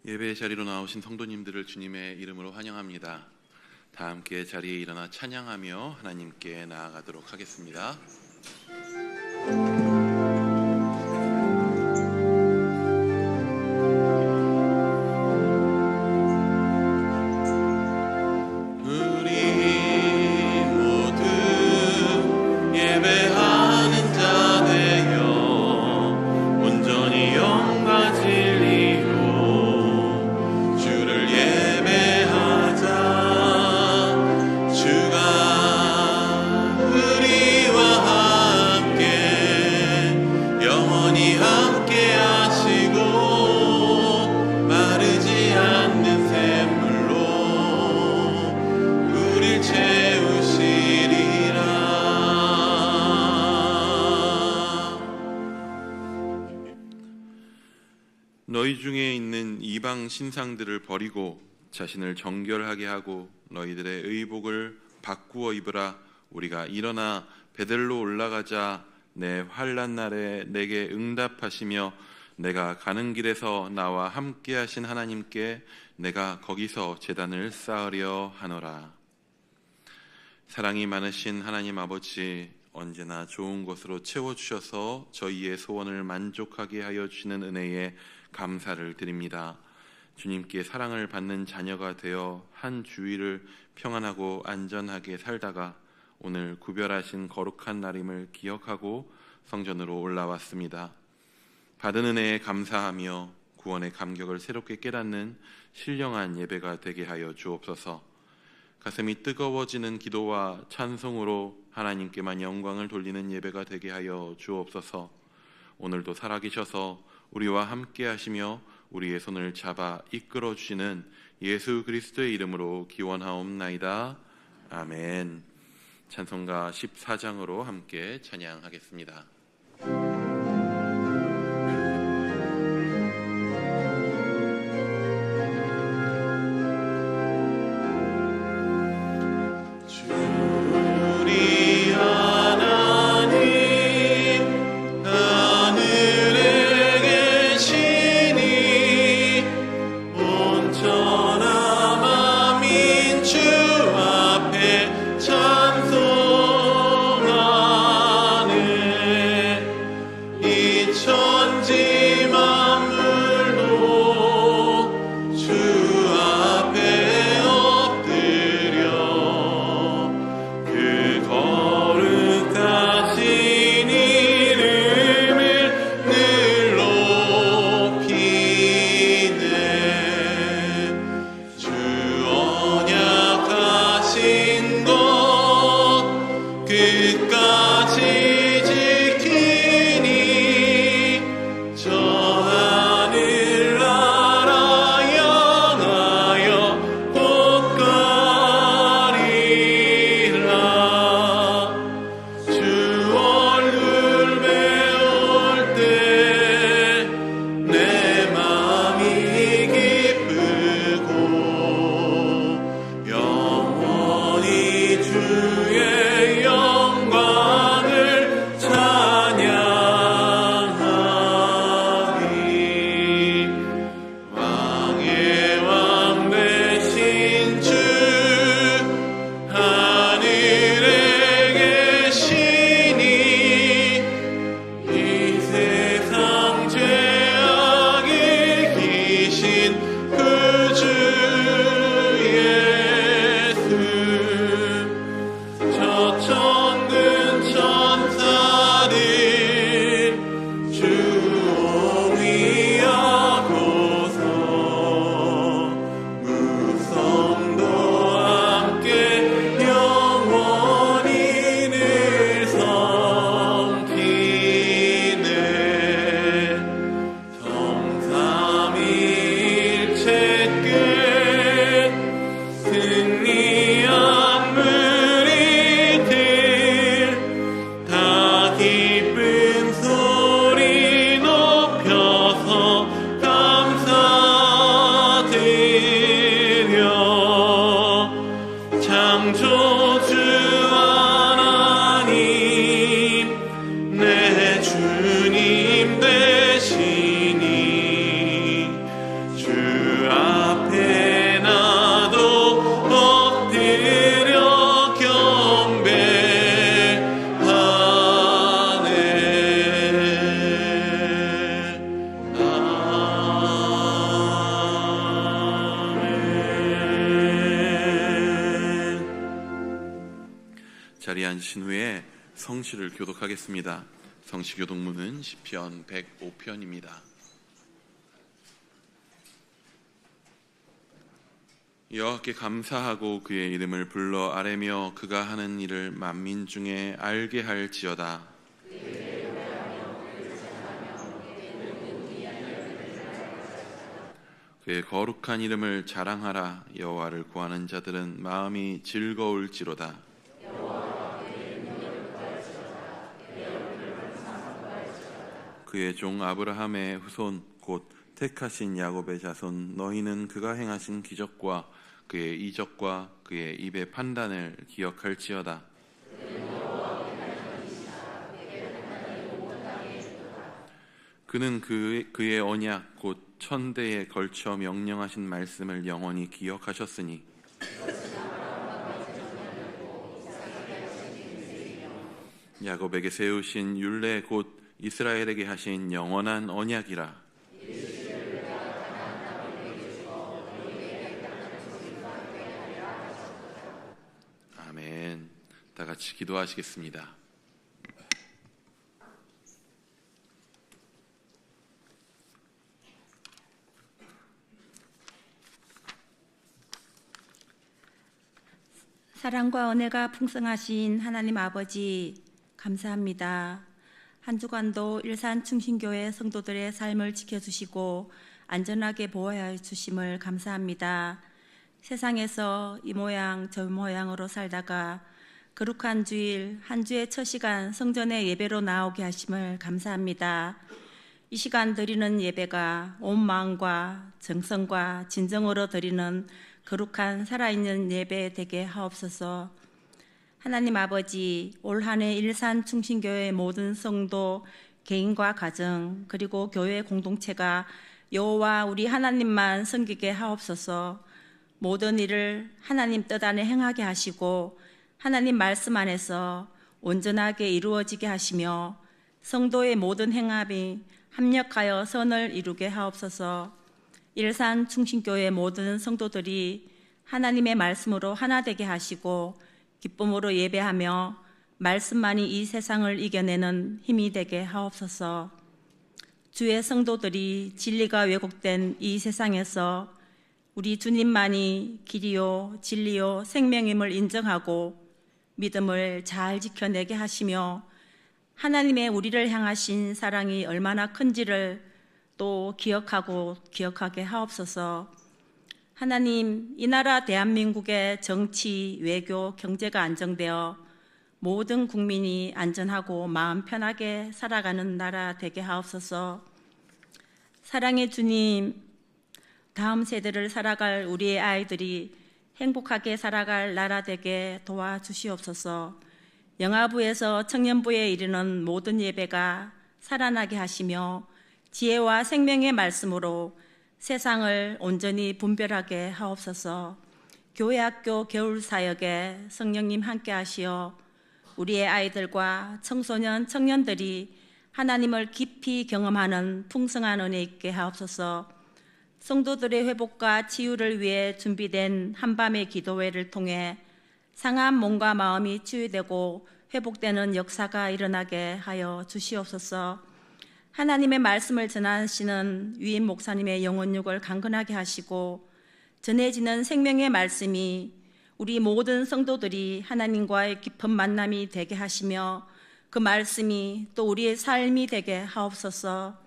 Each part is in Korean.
예배의 자리로 나오신 성도님들을 주님의 이름으로 환영합니다. 다 함께 자리에 일어나 찬양하며 하나님께 나아가도록 하겠습니다. 너희 중에 있는 이방 신상들을 버리고 자신을 정결하게 하고 너희들의 의복을 바꾸어 입으라. 우리가 일어나 베델로 올라가자. 내 환난 날에 내게 응답하시며 내가 가는 길에서 나와 함께 하신 하나님께 내가 거기서 제단을 쌓으려 하노라. 사랑이 많으신 하나님 아버지, 언제나 좋은 것으로 채워주셔서 저희의 소원을 만족하게 하여 주시는 은혜에 감사를 드립니다. 주님께 사랑을 받는 자녀가 되어 한 주일을 평안하고 안전하게 살다가 오늘 구별하신 거룩한 날임을 기억하고 성전으로 올라왔습니다. 받은 은혜에 감사하며 구원의 감격을 새롭게 깨닫는 신령한 예배가 되게 하여 주옵소서. 가슴이 뜨거워지는 기도와 찬송으로 하나님께만 영광을 돌리는 예배가 되게 하여 주옵소서. 오늘도 살아계셔서 우리와 함께 하시며 우리의 손을 잡아 이끌어 주시는 예수 그리스도의 이름으로 기원하옵나이다. 아멘. 찬송가 14장으로 함께 찬양하겠습니다. 끝까지 지키니 앉으신 후에 성시를 교독하겠습니다. 성시 교독문은 시편 105편입니다. 여호와께 감사하고 그의 이름을 불러 아뢰며 그가 하는 일을 만민 중에 알게 할지어다. 그의 거룩한 이름을 자랑하라. 여호와를 구하는 자들은 마음이 즐거울지로다. 그의 종 아브라함의 후손 곧 택하신 야곱의 자손 너희는 그가 행하신 기적과 그의 이적과 그의 입의 판단을 기억할지어다. 그는 그의 언약 곧 천대에 걸쳐 명령하신 말씀을 영원히 기억하셨으니 야곱에게 세우신 율례 곧 이스라엘에게 하신 영원한 언약이라. 아멘. 다 같이 기도하시겠습니다. 사랑과 은혜가 풍성하신 하나님 아버지 감사합니다. 한 주간도 일산충신교회 성도들의 삶을 지켜주시고 안전하게 보호해 주심을 감사합니다. 세상에서 이 모양 저 모양으로 살다가 거룩한 주일 한 주의 첫 시간 성전의 예배로 나오게 하심을 감사합니다. 이 시간 드리는 예배가 온 마음과 정성과 진정으로 드리는 거룩한 살아있는 예배 되게 하옵소서. 하나님 아버지, 올 한 해 일산충신교회 모든 성도, 개인과 가정, 그리고 교회 공동체가 여호와 우리 하나님만 섬기게 하옵소서. 모든 일을 하나님 뜻 안에 행하게 하시고 하나님 말씀 안에서 온전하게 이루어지게 하시며 성도의 모든 행함이 합력하여 선을 이루게 하옵소서. 일산충신교회 모든 성도들이 하나님의 말씀으로 하나 되게 하시고 기쁨으로 예배하며 말씀만이 이 세상을 이겨내는 힘이 되게 하옵소서. 주의 성도들이 진리가 왜곡된 이 세상에서 우리 주님만이 길이요 진리요 생명임을 인정하고 믿음을 잘 지켜내게 하시며 하나님의 우리를 향하신 사랑이 얼마나 큰지를 또 기억하게 하옵소서. 하나님, 이 나라 대한민국의 정치, 외교, 경제가 안정되어 모든 국민이 안전하고 마음 편하게 살아가는 나라 되게 하옵소서. 사랑의 주님, 다음 세대를 살아갈 우리의 아이들이 행복하게 살아갈 나라 되게 도와주시옵소서. 영아부에서 청년부에 이르는 모든 예배가 살아나게 하시며 지혜와 생명의 말씀으로 세상을 온전히 분별하게 하옵소서. 교회학교 겨울사역에 성령님 함께 하시어 우리의 아이들과 청소년, 청년들이 하나님을 깊이 경험하는 풍성한 은혜 있게 하옵소서. 성도들의 회복과 치유를 위해 준비된 한밤의 기도회를 통해 상한 몸과 마음이 치유되고 회복되는 역사가 일어나게 하여 주시옵소서. 하나님의 말씀을 전하시는 위임 목사님의 영혼육을 강건하게 하시고 전해지는 생명의 말씀이 우리 모든 성도들이 하나님과의 깊은 만남이 되게 하시며 그 말씀이 또 우리의 삶이 되게 하옵소서.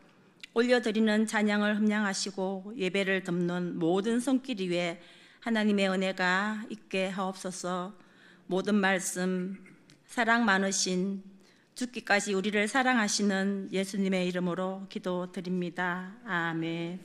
올려드리는 찬양을 흠량하시고 예배를 돕는 모든 손길 위에 하나님의 은혜가 있게 하옵소서. 모든 말씀 사랑 많으신 죽기까지 우리를 사랑하시는 예수님의 이름으로 기도드립니다. 아멘.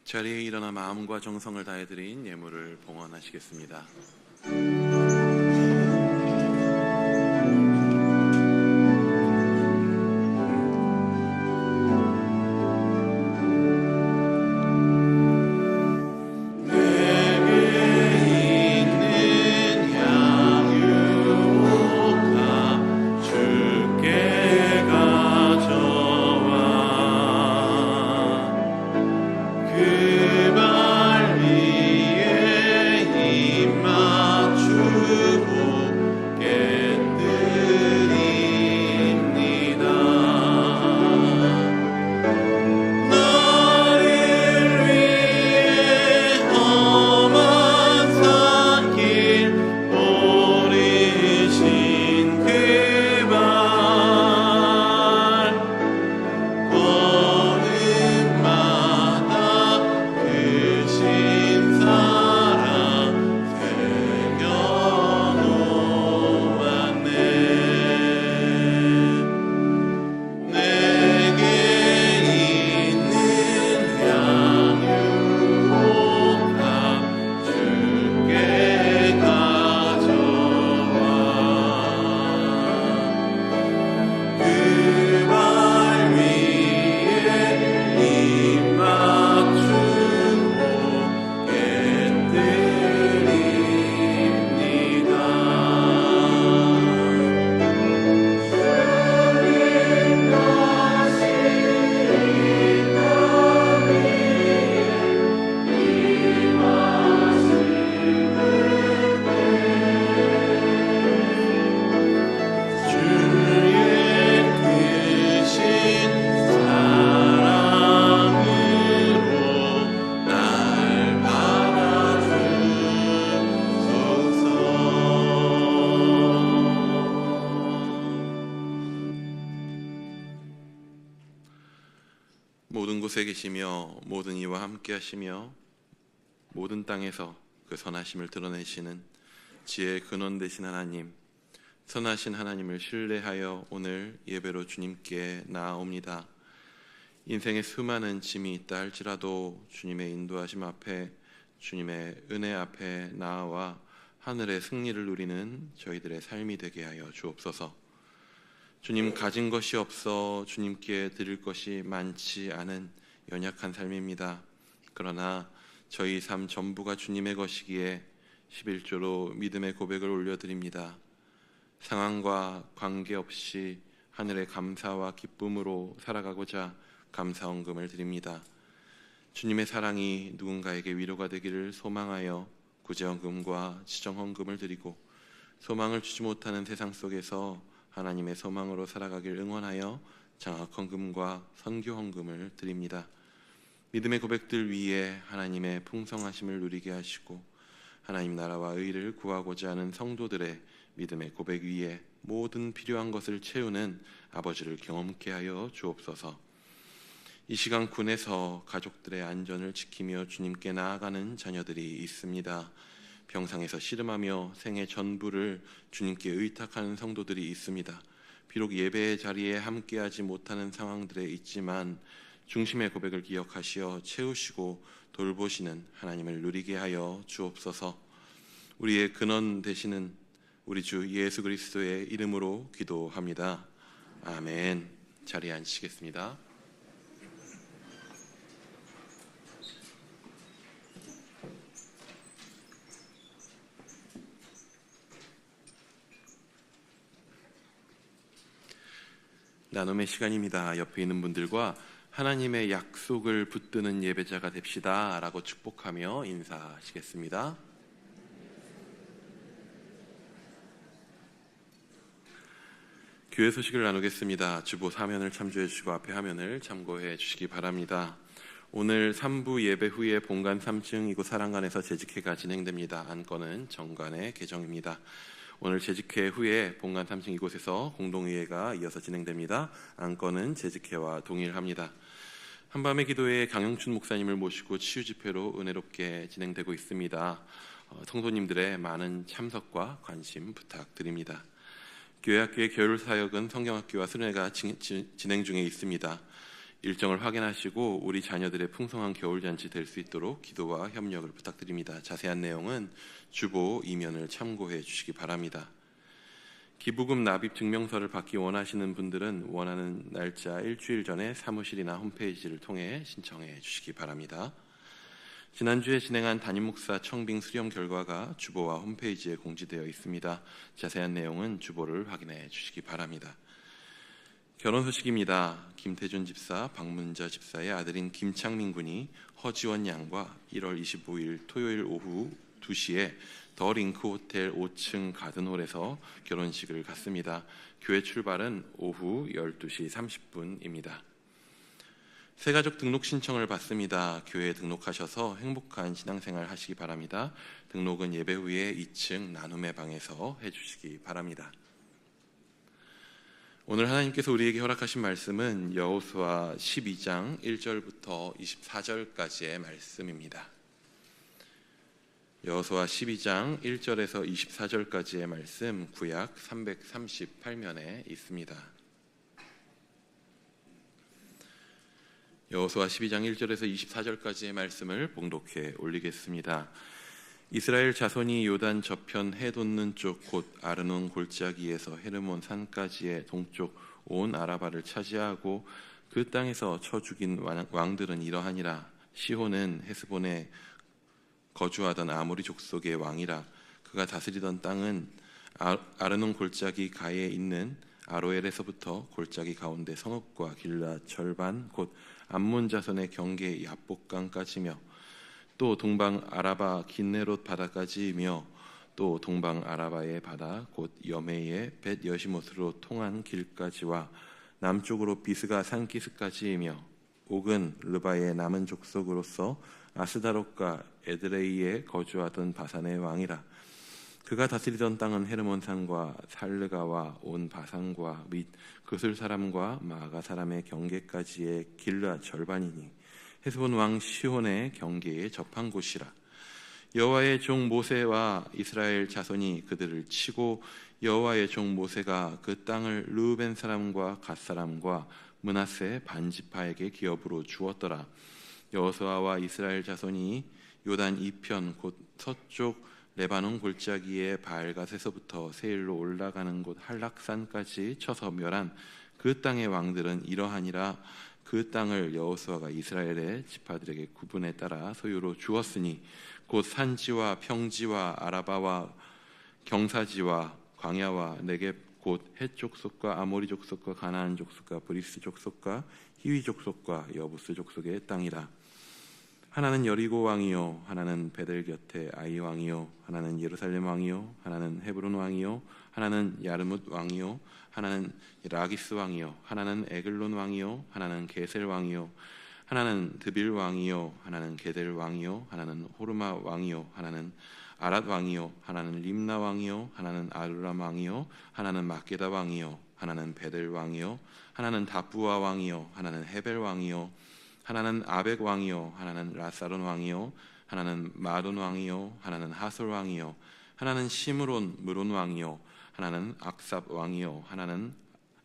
자리에 일어나 마음과 정성을 다해 드린 예물을 봉헌하시겠습니다. 모든 곳에 계시며 모든 이와 함께 하시며 모든 땅에서 그 선하심을 드러내시는 지혜의 근원 되신 하나님, 선하신 하나님을 신뢰하여 오늘 예배로 주님께 나아옵니다. 인생에 수많은 짐이 있다 할지라도 주님의 인도하심 앞에, 주님의 은혜 앞에 나아와 하늘의 승리를 누리는 저희들의 삶이 되게 하여 주옵소서. 주님, 가진 것이 없어 주님께 드릴 것이 많지 않은 연약한 삶입니다. 그러나 저희 삶 전부가 주님의 것이기에 11조로 믿음의 고백을 올려드립니다. 상황과 관계없이 하늘의 감사와 기쁨으로 살아가고자 감사헌금을 드립니다. 주님의 사랑이 누군가에게 위로가 되기를 소망하여 구제헌금과 지정헌금을 드리고, 소망을 주지 못하는 세상 속에서 하나님의 소망으로 살아가길 응원하여 장학헌금과 선교헌금을 드립니다. 믿음의 고백들 위에 하나님의 풍성하심을 누리게 하시고, 하나님 나라와 의를 구하고자 하는 성도들의 믿음의 고백 위에 모든 필요한 것을 채우는 아버지를 경험케 하여 주옵소서. 이 시간 군에서 가족들의 안전을 지키며 주님께 나아가는 자녀들이 있습니다. 병상에서 씨름하며 생애 전부를 주님께 의탁하는 성도들이 있습니다. 비록 예배의 자리에 함께하지 못하는 상황들에 있지만 중심의 고백을 기억하시어 채우시고 돌보시는 하나님을 누리게 하여 주옵소서. 우리의 근원 되시는 우리 주 예수 그리스도의 이름으로 기도합니다. 아멘. 자리에 앉으시겠습니다. 나눔의 시간입니다. 옆에 있는 분들과 하나님의 약속을 붙드는 예배자가 됩시다 라고 축복하며 인사하시겠습니다. 교회 소식을 나누겠습니다. 주보 화면을 참조해 주시고 앞에 화면을 참고해 주시기 바랍니다. 오늘 3부 예배 후에 본관 3층 이곳 사랑관에서 재직회가 진행됩니다. 안건은 정관의 개정입니다. 오늘 재직회 후에 본관 3층 이곳에서 공동의회가 이어서 진행됩니다. 안건은 재직회와 동일합니다. 한밤의 기도회 강영춘 목사님을 모시고 치유집회로 은혜롭게 진행되고 있습니다. 성도님들의 많은 참석과 관심 부탁드립니다. 교회학교의 겨울사역은 성경학교와 수련회가 진행 중에 있습니다. 일정을 확인하시고 우리 자녀들의 풍성한 겨울잔치 될 수 있도록 기도와 협력을 부탁드립니다. 자세한 내용은 주보 이면을 참고해 주시기 바랍니다. 기부금 납입 증명서를 받기 원하시는 분들은 원하는 날짜 일주일 전에 사무실이나 홈페이지를 통해 신청해 주시기 바랍니다. 지난주에 진행한 담임 목사 청빙 수령 결과가 주보와 홈페이지에 공지되어 있습니다. 자세한 내용은 주보를 확인해 주시기 바랍니다. 결혼 소식입니다. 김태준 집사, 박문자 집사의 아들인 김창민 군이 허지원 양과 1월 25일 토요일 오후 2시에 더 링크 호텔 5층 가든홀에서 결혼식을 갖습니다. 교회 출발은 오후 12시 30분입니다. 새가족 등록 신청을 받습니다. 교회에 등록하셔서 행복한 신앙생활 하시기 바랍니다. 등록은 예배 후에 2층 나눔의 방에서 해주시기 바랍니다. 오늘 하나님께서 우리에게 허락하신 말씀은 여호수아 12장 1절부터 24절까지의 말씀입니다. 여호수아 12장 1절에서 24절까지의 말씀 구약 338면에 있습니다. 여호수아 12장 1절에서 24절까지의 말씀을 봉독해 올리겠습니다. 이스라엘 자손이 요단 저편 해 돋는 쪽 곧 아르논 골짜기에서 헤르몬 산까지의 동쪽 온 아라바를 차지하고 그 땅에서 쳐 죽인 왕들은 이러하니라. 시혼은 헤스본에 거주하던 아모리 족속의 왕이라. 그가 다스리던 땅은 아르논 골짜기 가에 있는 아로엘에서부터 골짜기 가운데 성읍과 길라 절반 곧 암몬 자손의 경계 야복강까지며 또 동방 아라바 긴네롯 바다까지이며 또 동방 아라바의 바다 곧 여메의 벳 여시못으로 통한 길까지와 남쪽으로 비스가 산기스까지이며 옥은 르바의 남은 족속으로서 아스다롯과 에드레이에 거주하던 바산의 왕이라. 그가 다스리던 땅은 헤르몬 산과 살르가와 온 바산과 및 그슬 사람과 마가 사람의 경계까지의 길라 절반이니 헤스본 왕 시혼의 경계에 접한 곳이라. 여호와의 종 모세와 이스라엘 자손이 그들을 치고 여호와의 종 모세가 그 땅을 르우벤 사람과 갓 사람과 므낫세 반지파에게 기업으로 주었더라. 여호수아와 이스라엘 자손이 요단 이편 곧 서쪽 레바논 골짜기의 바알갓에서부터 세일로 올라가는 곳 한락산까지 쳐서 멸한 그 땅의 왕들은 이러하니라. 그 땅을 여호수아가 이스라엘의 지파들에게 구분에 따라 소유로 주었으니 곧 산지와 평지와 아라바와 경사지와 광야와 네겝 곧 헷 족속과 아모리 족속과 가나안 족속과 브리스 족속과 히위 족속과 여부스 족속의 땅이라. 하나는 여리고 왕이요 하나는 베델 곁에 아이 왕이요 하나는 예루살렘 왕이요 하나는 헤브론 왕이요 하나는 야르뭇 왕이요 하나는 라기스 왕이요 하나는 에글론 왕이요 하나는 게셀 왕이요 하나는 드빌 왕이요 하나는 게델 왕이요 하나는 호르마 왕이요 하나는 아랏 왕이요 하나는 림나 왕이요 하나는 아르람 왕이요 하나는 막게다 왕이요 하나는 베델 왕이요 하나는 다부아 왕이요 하나는 헤벨 왕이요 하나는 아벡 왕이요 하나는 라사론 왕이요 하나는 마돈 왕이요 하나는 하솔 왕이요 하나는 시므론 무론 왕이요 하나는 악삽 왕이요 하나는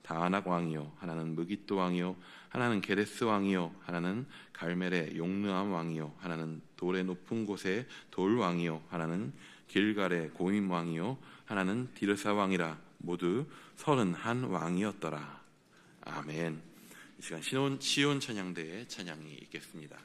다아낙 왕이요 하나는 무깃도 왕이요 하나는 게데스 왕이요 하나는 갈멜의 용르암 왕이요 하나는 돌의 높은 곳의 돌 왕이요 하나는 길갈의 고임 왕이요 하나는 디르사 왕이라. 모두 31 왕이었더라. 아멘. 이 시간 시온 찬양대의 찬양이 있겠습니다.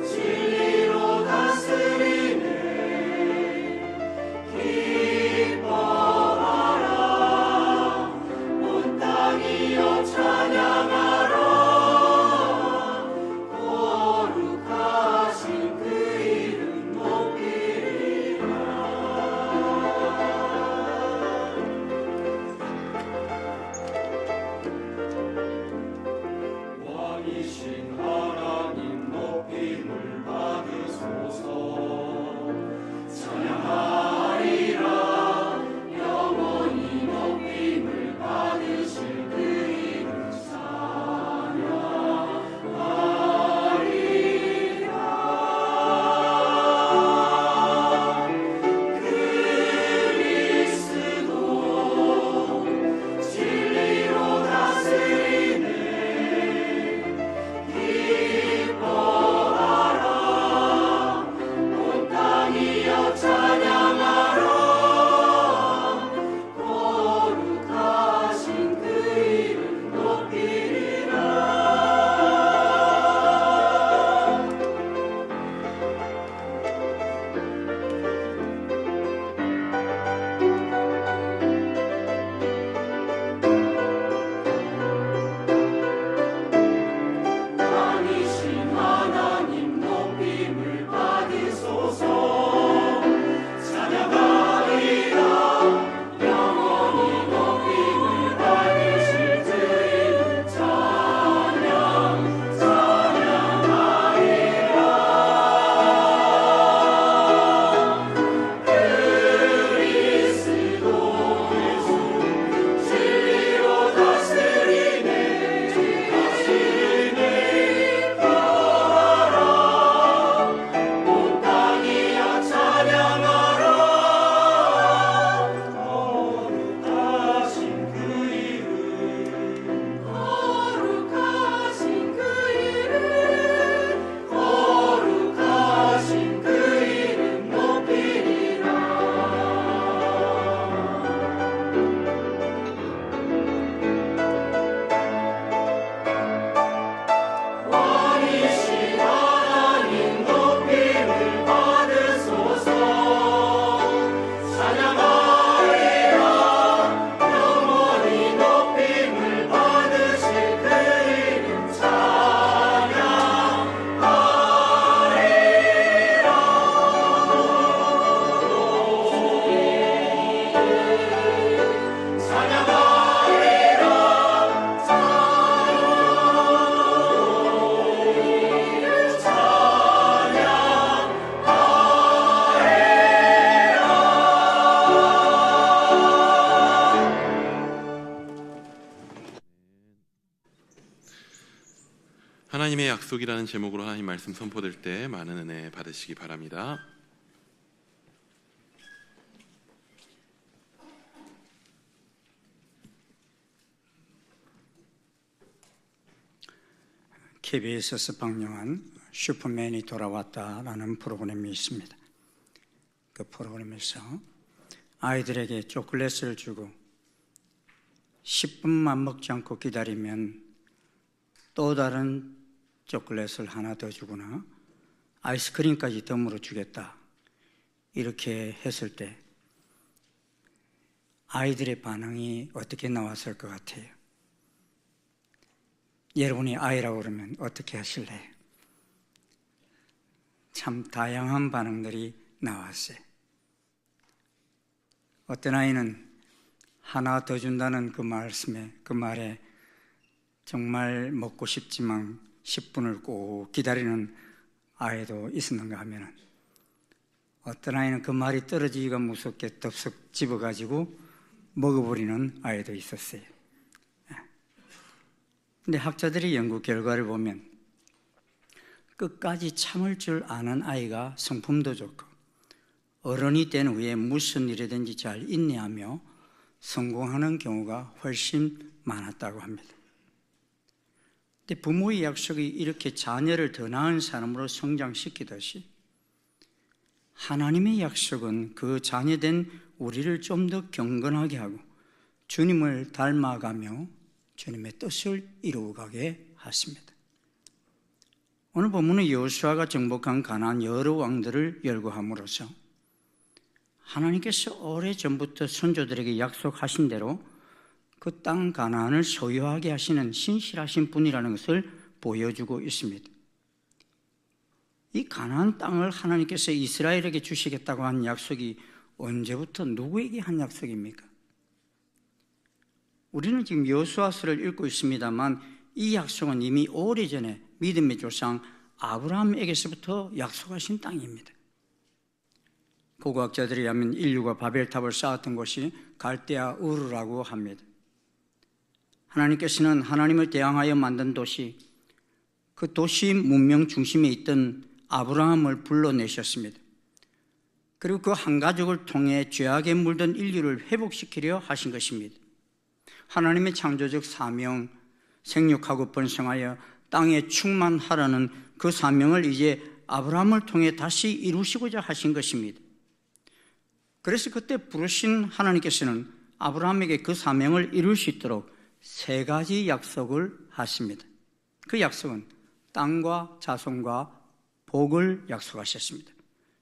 진리로 다스리네. 약속이라는 제목으로 하나님 말씀 선포될 때 많은 은혜 받으시기 바랍니다. KBS에서 방영한 슈퍼맨이 돌아왔다라는 프로그램이 있습니다. 그 프로그램에서 아이들에게 초콜릿을 주고 10분만 먹지 않고 기다리면 또 다른 초콜릿을 하나 더 주거나 아이스크림까지 덤으로 주겠다, 이렇게 했을 때 아이들의 반응이 어떻게 나왔을 것 같아요? 여러분이 아이라고 그러면 어떻게 하실래요? 참 다양한 반응들이 나왔어요. 어떤 아이는 하나 더 준다는 그 말에 정말 먹고 싶지만 10분을 꼭 기다리는 아이도 있었는가 하면, 어떤 아이는 그 말이 떨어지기가 무섭게 덥석 집어가지고 먹어버리는 아이도 있었어요. 근데 학자들이 연구 결과를 보면 끝까지 참을 줄 아는 아이가 성품도 좋고 어른이 된 후에 무슨 일이든지 잘 인내하며 성공하는 경우가 훨씬 많았다고 합니다. 근데 부모의 약속이 이렇게 자녀를 더 나은 사람으로 성장시키듯이 하나님의 약속은 그 자녀된 우리를 좀 더 경건하게 하고 주님을 닮아가며 주님의 뜻을 이루어가게 하십니다. 오늘 본문은 여호수아가 정복한 가나안 여러 왕들을 열거함으로써 하나님께서 오래전부터 선조들에게 약속하신 대로 그 땅 가나안을 소유하게 하시는 신실하신 분이라는 것을 보여주고 있습니다. 이 가나안 땅을 하나님께서 이스라엘에게 주시겠다고 한 약속이 언제부터 누구에게 한 약속입니까? 우리는 지금 여호수아서를 읽고 있습니다만 이 약속은 이미 오래전에 믿음의 조상 아브라함에게서부터 약속하신 땅입니다. 고고학자들에 의하면 인류가 바벨탑을 쌓았던 곳이 갈대아 우르라고 합니다. 하나님께서는 하나님을 대항하여 만든 도시, 그 도시 문명 중심에 있던 아브라함을 불러내셨습니다. 그리고 그 한 가족을 통해 죄악에 물든 인류를 회복시키려 하신 것입니다. 하나님의 창조적 사명, 생육하고 번성하여 땅에 충만하라는 그 사명을 이제 아브라함을 통해 다시 이루시고자 하신 것입니다. 그래서 그때 부르신 하나님께서는 아브라함에게 그 사명을 이룰 수 있도록 세 가지 약속을 하십니다. 그 약속은 땅과 자손과 복을 약속하셨습니다.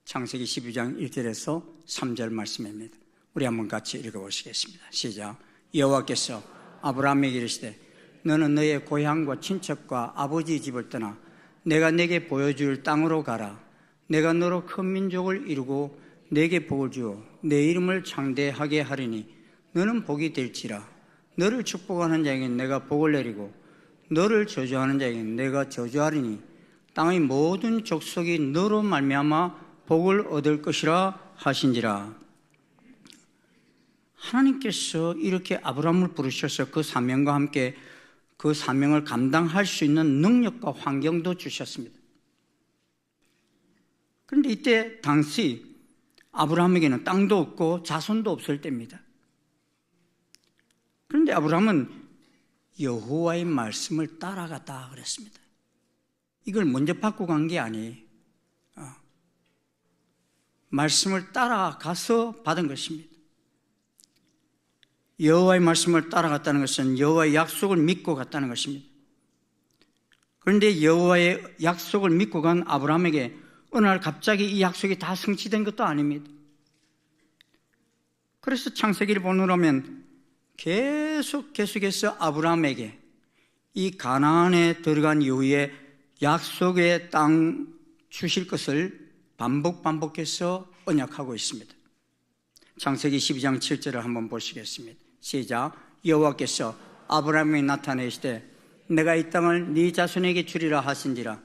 창세기 12장 1절에서 3절 말씀입니다. 우리 한번 같이 읽어보시겠습니다. 시작. 여호와께서 아브라함에게 이르시되 너는 너의 고향과 친척과 아버지 집을 떠나 내가 내게 보여줄 땅으로 가라. 내가 너로 큰 민족을 이루고 내게 복을 주어 내 이름을 창대하게 하리니 너는 복이 될지라. 너를 축복하는 자에게 내가 복을 내리고 너를 저주하는 자에게 내가 저주하리니 땅의 모든 족속이 너로 말미암아 복을 얻을 것이라 하신지라. 하나님께서 이렇게 아브라함을 부르셔서 그 사명과 함께 그 사명을 감당할 수 있는 능력과 환경도 주셨습니다. 그런데 이때 당시 아브라함에게는 땅도 없고 자손도 없을 때입니다. 그런데 아브라함은 여호와의 말씀을 따라갔다 그랬습니다. 이걸 먼저 받고 간 게 아니에요. 말씀을 따라가서 받은 것입니다. 여호와의 말씀을 따라갔다는 것은 여호와의 약속을 믿고 갔다는 것입니다. 그런데 여호와의 약속을 믿고 간 아브라함에게 어느 날 갑자기 이 약속이 다 성취된 것도 아닙니다. 그래서 창세기를 보면 계속해서 아브라함에게 이 가나안에 들어간 이후에 약속의 땅 주실 것을 반복해서 언약하고 있습니다. 창세기 12장 7절을 한번 보시겠습니다. 시작. 여호와께서 아브라함에게 나타내시되 내가 이 땅을 네 자손에게 주리라 하신지라.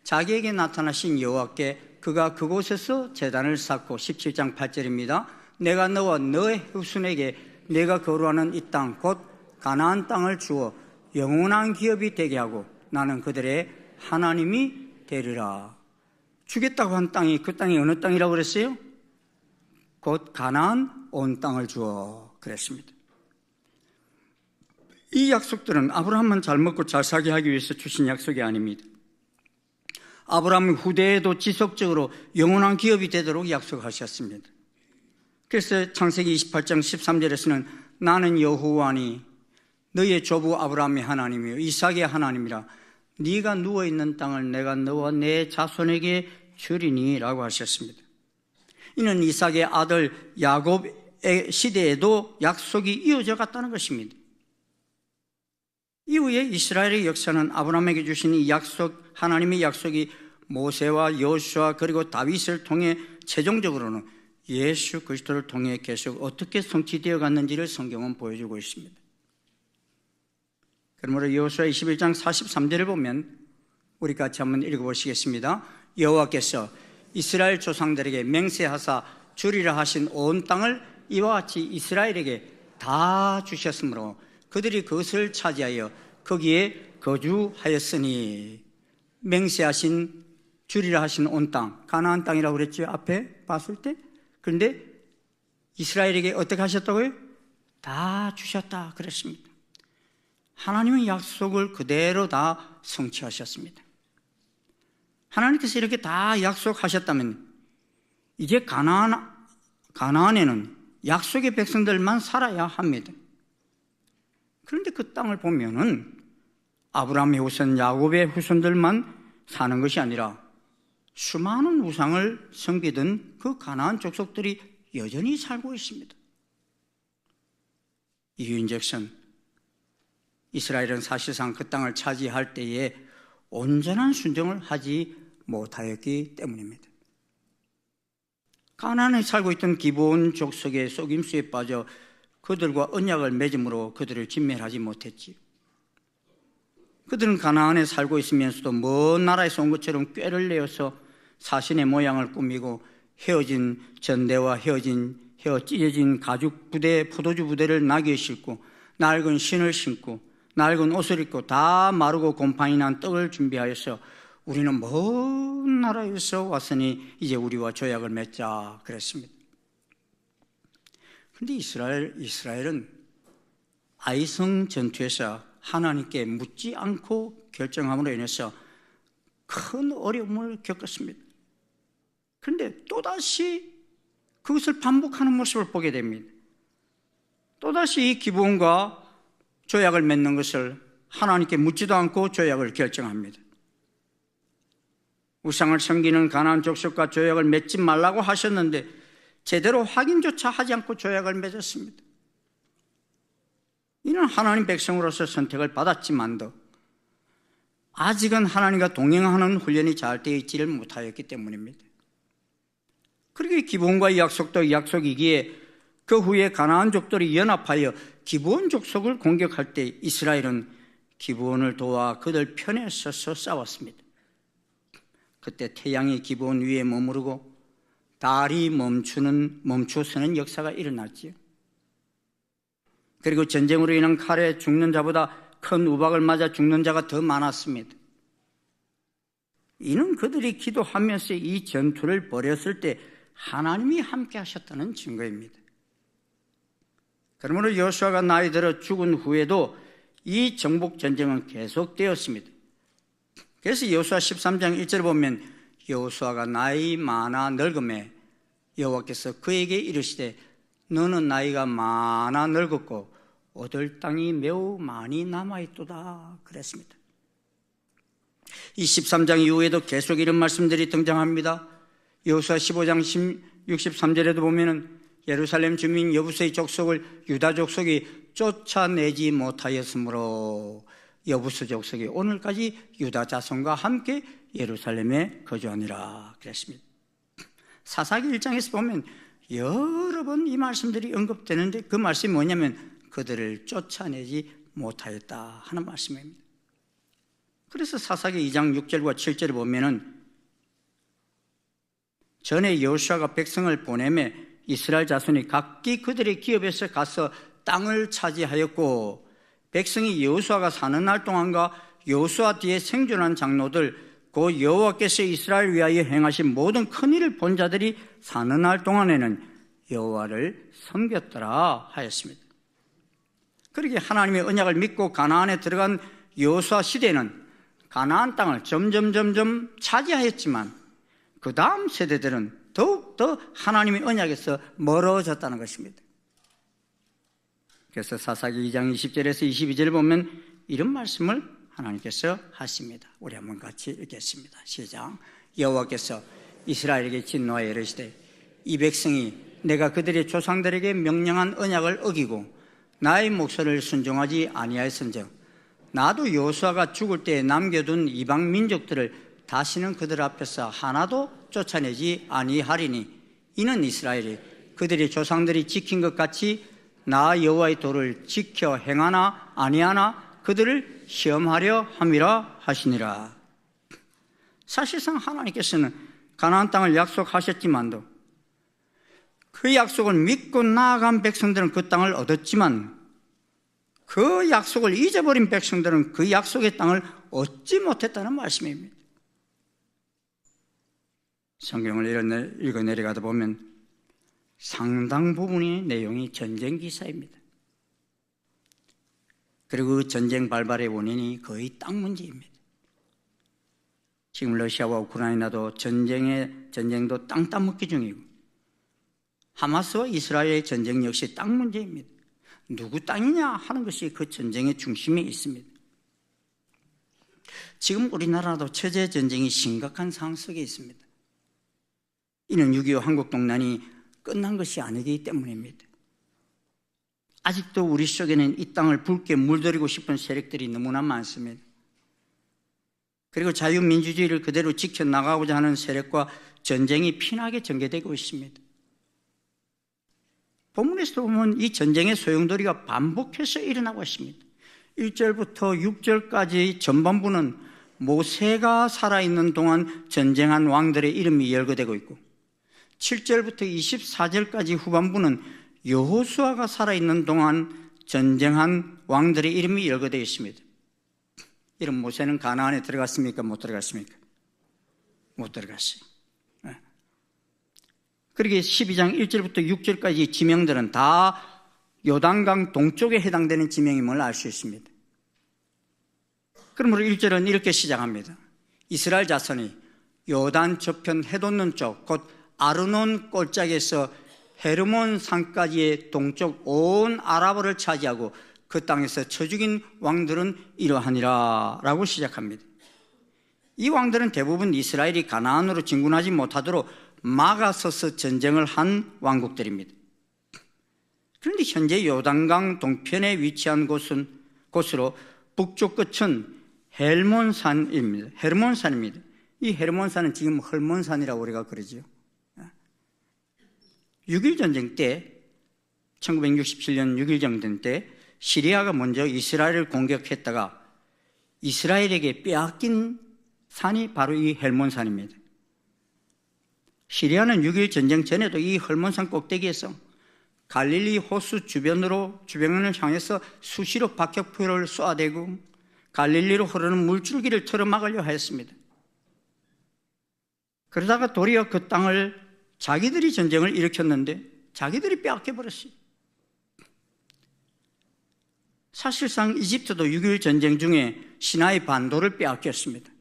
자기에게 나타나신 여호와께 그가 그곳에서 제단을 쌓고 17장 8절입니다. 내가 너와 너의 후손에게 내가 거루하는 이 땅 곧 가나안 땅을 주어 영원한 기업이 되게 하고 나는 그들의 하나님이 되리라. 주겠다고 한 땅이 그 땅이 어느 땅이라고 그랬어요? 곧 가나안 온 땅을 주어 그랬습니다. 이 약속들은 아브라함만 잘 먹고 잘 살게 하기 위해서 주신 약속이 아닙니다. 아브라함 후대에도 지속적으로 영원한 기업이 되도록 약속하셨습니다. 그래서 창세기 28장 13절에서는 나는 여호와니 너의 조부 아브라함의 하나님이요 이삭의 하나님이라 네가 누워있는 땅을 내가 너와 내 자손에게 주리니 라고 하셨습니다. 이는 이삭의 아들 야곱의 시대에도 약속이 이어져 갔다는 것입니다. 이후에 이스라엘의 역사는 아브라함에게 주신 이 약속, 하나님의 약속이 모세와 여호수아 그리고 다윗을 통해 최종적으로는 예수 그리스도를 통해 계속 어떻게 성취되어 갔는지를 성경은 보여주고 있습니다. 그러므로 여호수아 21장 43절을 보면 우리 같이 한번 읽어보시겠습니다. 여호와께서 이스라엘 조상들에게 맹세하사 주리라 하신 온 땅을 이와 같이 이스라엘에게 다 주셨으므로 그들이 그것을 차지하여 거기에 거주하였으니 맹세하신 주리라 하신 온 땅, 가나안 땅이라고 그랬죠. 앞에 봤을 때. 그런데 이스라엘에게 어떻게 하셨다고요? 다 주셨다 그랬습니다. 하나님의 약속을 그대로 다 성취하셨습니다. 하나님께서 이렇게 다 약속하셨다면 이제 가나안에는 약속의 백성들만 살아야 합니다. 그런데 그 땅을 보면은 아브라함의 후손, 야곱의 후손들만 사는 것이 아니라 수많은 우상을 섬기던 그 가나안 족속들이 여전히 살고 있습니다. 이유인즉슨 이스라엘은 사실상 그 땅을 차지할 때에 온전한 순종을 하지 못하였기 때문입니다. 가나안에 살고 있던 기브온 족속의 속임수에 빠져 그들과 언약을 맺음으로 그들을 진멸하지 못했지요. 그들은 가나안에 살고 있으면서도 먼 나라에서 온 것처럼 꾀를 내어서 사신의 모양을 꾸미고 헤어진 전대와 헤어 찢어진 가죽 부대, 포도주 부대를 나귀에 싣고 낡은 신을 신고 낡은 옷을 입고 다 마르고 곰팡이 난 떡을 준비하여서 우리는 먼 나라에서 왔으니 이제 우리와 조약을 맺자 그랬습니다. 그런데 이스라엘은 아이성 전투에서 하나님께 묻지 않고 결정함으로 인해서 큰 어려움을 겪었습니다. 그런데 또다시 그것을 반복하는 모습을 보게 됩니다. 또다시 이 기브온과 조약을 맺는 것을 하나님께 묻지도 않고 조약을 결정합니다. 우상을 섬기는 가나안 족속과 조약을 맺지 말라고 하셨는데 제대로 확인조차 하지 않고 조약을 맺었습니다. 이는 하나님 백성으로서 선택을 받았지만도 아직은 하나님과 동행하는 훈련이 잘 되어 있지를 못하였기 때문입니다. 그렇게 기브온과 이 약속도 약속이기에 그 후에 가나안족들이 연합하여 기브온 족속을 공격할 때 이스라엘은 기브온을 도와 그들 편에 서서 싸웠습니다. 그때 태양이 기브온 위에 머무르고 달이 멈추서는 역사가 일어났지요. 그리고 전쟁으로 인한 칼에 죽는 자보다 큰 우박을 맞아 죽는 자가 더 많았습니다. 이는 그들이 기도하면서 이 전투를 벌였을 때 하나님이 함께 하셨다는 증거입니다. 그러므로 여호수아가 나이 들어 죽은 후에도 이 정복 전쟁은 계속되었습니다. 그래서 여호수아 13장 1절을 보면 여호수아가 나이 많아 늙음에 여호와께서 그에게 이르시되 너는 나이가 많아 늙었고 얻을 땅이 매우 많이 남아있도다 그랬습니다. 이 13장 이후에도 계속 이런 말씀들이 등장합니다. 여호수아 15장 63절에도 보면은 예루살렘 주민 여부스의 족속을 유다 족속이 쫓아내지 못하였으므로 여부스 족속이 오늘까지 유다 자손과 함께 예루살렘에 거주하니라 그랬습니다. 사사기 1장에서 보면 여러 번 이 말씀들이 언급되는데 그 말씀이 뭐냐면 그들을 쫓아내지 못하였다 하는 말씀입니다. 그래서 사사기 2장 6절과 7절을 보면은 전에 여호수아가 백성을 보내매 이스라엘 자손이 각기 그들의 기업에서 가서 땅을 차지하였고 백성이 여호수아가 사는 날 동안과 여호수아 뒤에 생존한 장로들, 그 여호와께서 이스라엘 위하여 행하신 모든 큰 일을 본 자들이 사는 날 동안에는 여호와를 섬겼더라 하였습니다. 그렇게 하나님의 언약을 믿고 가나안에 들어간 여호수아 시대는 가나안 땅을 점점 차지하였지만 그 다음 세대들은 더욱더 하나님의 언약에서 멀어졌다는 것입니다. 그래서 사사기 2장 20절에서 22절을 보면 이런 말씀을 하나님께서 하십니다. 우리 한번 같이 읽겠습니다. 시작. 여호와께서 이스라엘에게 진노하여 이르시되 이 백성이 내가 그들의 조상들에게 명령한 언약을 어기고 나의 목소리를 순종하지 아니하였은즉 나도 여호수아가 죽을 때에 남겨둔 이방 민족들을 다시는 그들 앞에서 하나도 쫓아내지 아니하리니 이는 이스라엘이 그들의 조상들이 지킨 것 같이 나 여호와의 도를 지켜 행하나 아니하나 그들을 시험하려 함이라 하시니라. 사실상 하나님께서는 가나안 땅을 약속하셨지만도 그 약속을 믿고 나아간 백성들은 그 땅을 얻었지만 그 약속을 잊어버린 백성들은 그 약속의 땅을 얻지 못했다는 말씀입니다. 성경을 읽어 내려가다 보면 상당 부분의 내용이 전쟁 기사입니다. 그리고 그 전쟁 발발의 원인이 거의 땅 문제입니다. 지금 러시아와 우크라이나도 전쟁도 땅 따먹기 중이고 하마스와 이스라엘의 전쟁 역시 땅 문제입니다. 누구 땅이냐 하는 것이 그 전쟁의 중심에 있습니다. 지금 우리나라도 처제 전쟁이 심각한 상황 속에 있습니다. 이는 6.25 한국동란이 끝난 것이 아니기 때문입니다. 아직도 우리 속에는 이 땅을 붉게 물들이고 싶은 세력들이 너무나 많습니다. 그리고 자유민주주의를 그대로 지켜나가고자 하는 세력과 전쟁이 피나게 전개되고 있습니다. 본문에서 보면 이 전쟁의 소용돌이가 반복해서 일어나고 있습니다. 1절부터 6절까지 전반부는 모세가 살아있는 동안 전쟁한 왕들의 이름이 열거되고 있고 7절부터 24절까지 후반부는 여호수아가 살아있는 동안 전쟁한 왕들의 이름이 열거되어 있습니다. 이런 모세는 가나안에 들어갔습니까? 못 들어갔습니까? 못 들어갔어요. 그러게 12장 1절부터 6절까지 지명들은 다 요단강 동쪽에 해당되는 지명임을 알 수 있습니다. 그러므로 1절은 이렇게 시작합니다. 이스라엘 자손이 요단 저편 해돋는 쪽, 곧 아르논 골짜기에서 헤르몬 산까지의 동쪽 온 아라바를 차지하고 그 땅에서 쳐 죽인 왕들은 이러하니라 라고 시작합니다. 이 왕들은 대부분 이스라엘이 가나안으로 진군하지 못하도록 막아서서 전쟁을 한 왕국들입니다. 그런데 현재 요단강 동편에 위치한 곳으로 북쪽 끝은 헬몬산입니다. 헤르몬산입니다. 이 헤르몬산은 지금 헐몬산이라고 우리가 그러죠. 6.1 전쟁 때 1967년 6.1 전쟁 때 시리아가 먼저 이스라엘을 공격했다가 이스라엘에게 빼앗긴 산이 바로 이 헬몬산입니다. 시리아는 6.1 전쟁 전에도 이 헐몬산 꼭대기에서 갈릴리 호수 주변을 향해서 수시로 박격포를 쏘아대고 갈릴리로 흐르는 물줄기를 틀어막으려 하였습니다. 그러다가 도리어 그 땅을 자기들이 전쟁을 일으켰는데 자기들이 빼앗겨버렸어요. 사실상 이집트도 6.1 전쟁 중에 시나이 반도를 빼앗겼습니다.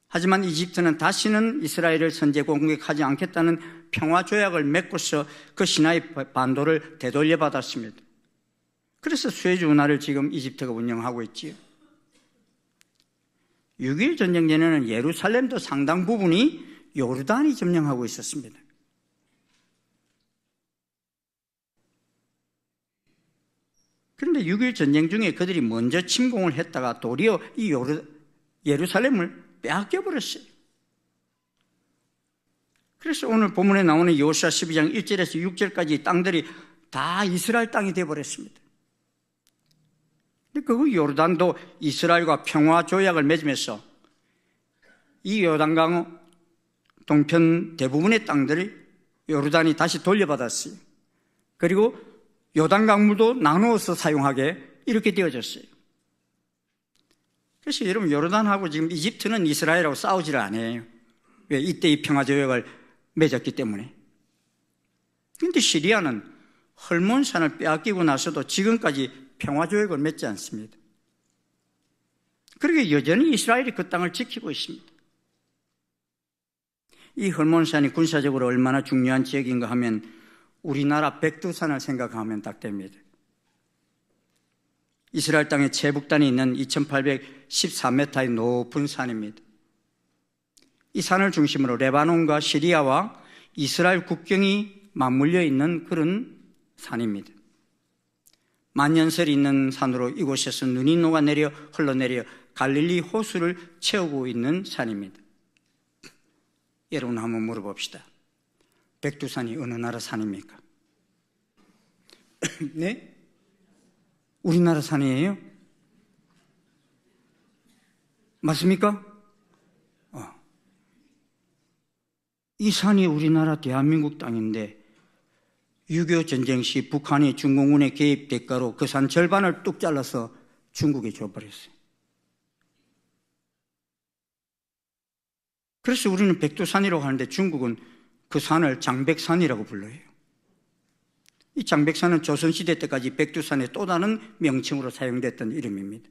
하지만 이집트는 다시는 이스라엘을 선제 공격하지 않겠다는 평화조약을 맺고서 그 시나이 반도를 되돌려받았습니다. 그래서 수에즈 운하를 지금 이집트가 운영하고 있지요. 6.1 전쟁 전에는 예루살렘도 상당 부분이 요르단이 점령하고 있었습니다. 그런데 6.1 전쟁 중에 그들이 먼저 침공을 했다가 도리어 이 예루살렘을 빼앗겨버렸어요. 그래서 오늘 본문에 나오는 여호수아 12장 1절에서 6절까지 땅들이 다 이스라엘 땅이 되어버렸습니다. 근데 그 요르단도 이스라엘과 평화조약을 맺으면서 이 요단강 동편 대부분의 땅들을 요르단이 다시 돌려받았어요. 그리고 요단강물도 나누어서 사용하게 이렇게 되어졌어요. 그래서 여러분, 요르단하고 지금 이집트는 이스라엘하고 싸우지를 않아요. 왜? 이때 이 평화조약을 맺었기 때문에. 그런데 시리아는 헐몬산을 빼앗기고 나서도 지금까지 평화조약을 맺지 않습니다. 그리고 여전히 이스라엘이 그 땅을 지키고 있습니다. 이 헐몬산이 군사적으로 얼마나 중요한 지역인가 하면 우리나라 백두산을 생각하면 딱 됩니다. 이스라엘 땅의 최북단에 있는 2814m의 높은 산입니다. 이 산을 중심으로 레바논과 시리아와 이스라엘 국경이 맞물려 있는 그런 산입니다. 만년설이 있는 산으로 이곳에서 눈이 녹아내려 흘러내려 갈릴리 호수를 채우고 있는 산입니다. 여러분, 한번 물어봅시다. 백두산이 어느 나라 산입니까? 네? 우리나라 산이에요? 맞습니까? 이 산이 우리나라 대한민국 땅인데 6.25 전쟁 시 북한이 중공군의 개입 대가로 그 산 절반을 뚝 잘라서 중국에 줘버렸어요. 그래서 우리는 백두산이라고 하는데 중국은 그 산을 장백산이라고 불러요. 이 장백산은 조선시대 때까지 백두산의 또 다른 명칭으로 사용됐던 이름입니다.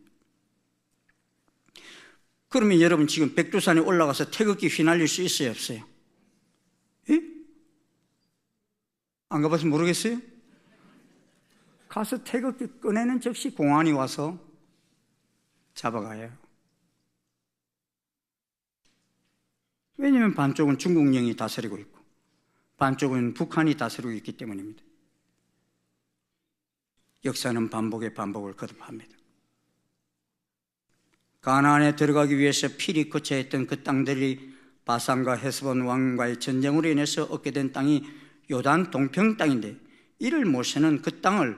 그러면 여러분, 지금 백두산에 올라가서 태극기 휘날릴 수 있어요, 없어요? 예? 안 가봐서 모르겠어요? 가서 태극기 꺼내는 즉시 공안이 와서 잡아가요. 왜냐하면 반쪽은 중국령이 다스리고 있고 반쪽은 북한이 다스리고 있기 때문입니다. 역사는 반복의 반복을 거듭합니다. 가나안에 들어가기 위해서 피리 거쳐했던 그 땅들이 바산과 헤스본 왕과의 전쟁으로 인해서 얻게 된 땅이 요단 동평 땅인데, 이를 모세는 그 땅을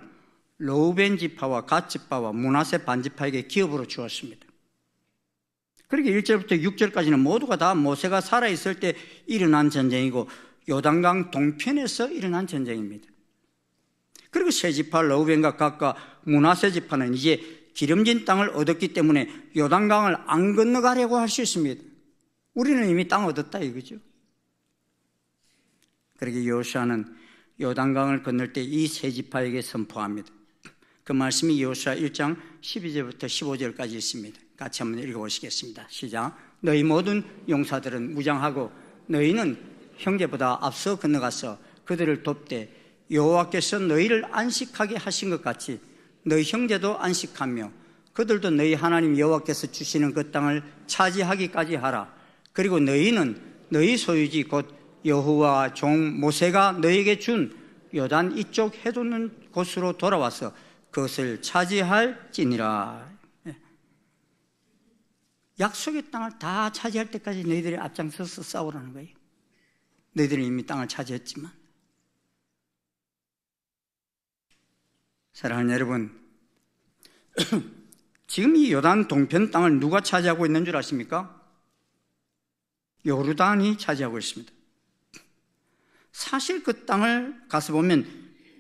르우벤 지파와 갓 지파와 므낫세 반 지파에게 기업으로 주었습니다. 그렇게 1절부터 6절까지는 모두가 다 모세가 살아있을 때 일어난 전쟁이고 요단강 동편에서 일어난 전쟁입니다. 그리고 세 지파 르우벤과 갓과 므낫세 지파는 이제 기름진 땅을 얻었기 때문에 요단강을 안 건너가려고 할 수 있습니다. 우리는 이미 땅 얻었다 이거죠. 그러게 여호수아는 요단강을 건널 때 이 세 지파에게 선포합니다. 그 말씀이 여호수아 1장 12절부터 15절까지 있습니다. 같이 한번 읽어보시겠습니다. 시작. 너희 모든 용사들은 무장하고 너희는 형제보다 앞서 건너가서 그들을 돕되 여호와께서 너희를 안식하게 하신 것 같이 너희 형제도 안식하며 그들도 너희 하나님 여호와께서 주시는 그 땅을 차지하기까지 하라. 그리고 너희는 너희 소유지 곧 여호와 종 모세가 너희에게 준 요단 이쪽 해돋는 곳으로 돌아와서 그것을 차지할지니라. 약속의 땅을 다 차지할 때까지 너희들이 앞장서서 싸우라는 거예요. 너희들은 이미 땅을 차지했지만. 사랑하는 여러분, 지금 이 요단 동편 땅을 누가 차지하고 있는 줄 아십니까? 요르단이 차지하고 있습니다. 사실 그 땅을 가서 보면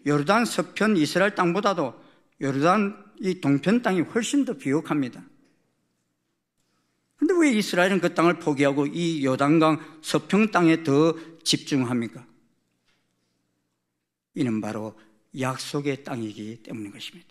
요르단 서편 이스라엘 땅보다도 요르단 이 동편 땅이 훨씬 더 비옥합니다. 그런데 왜 이스라엘은 그 땅을 포기하고 이 요단강 서평 땅에 더 집중합니까? 이는 바로 약속의 땅이기 때문인 것입니다.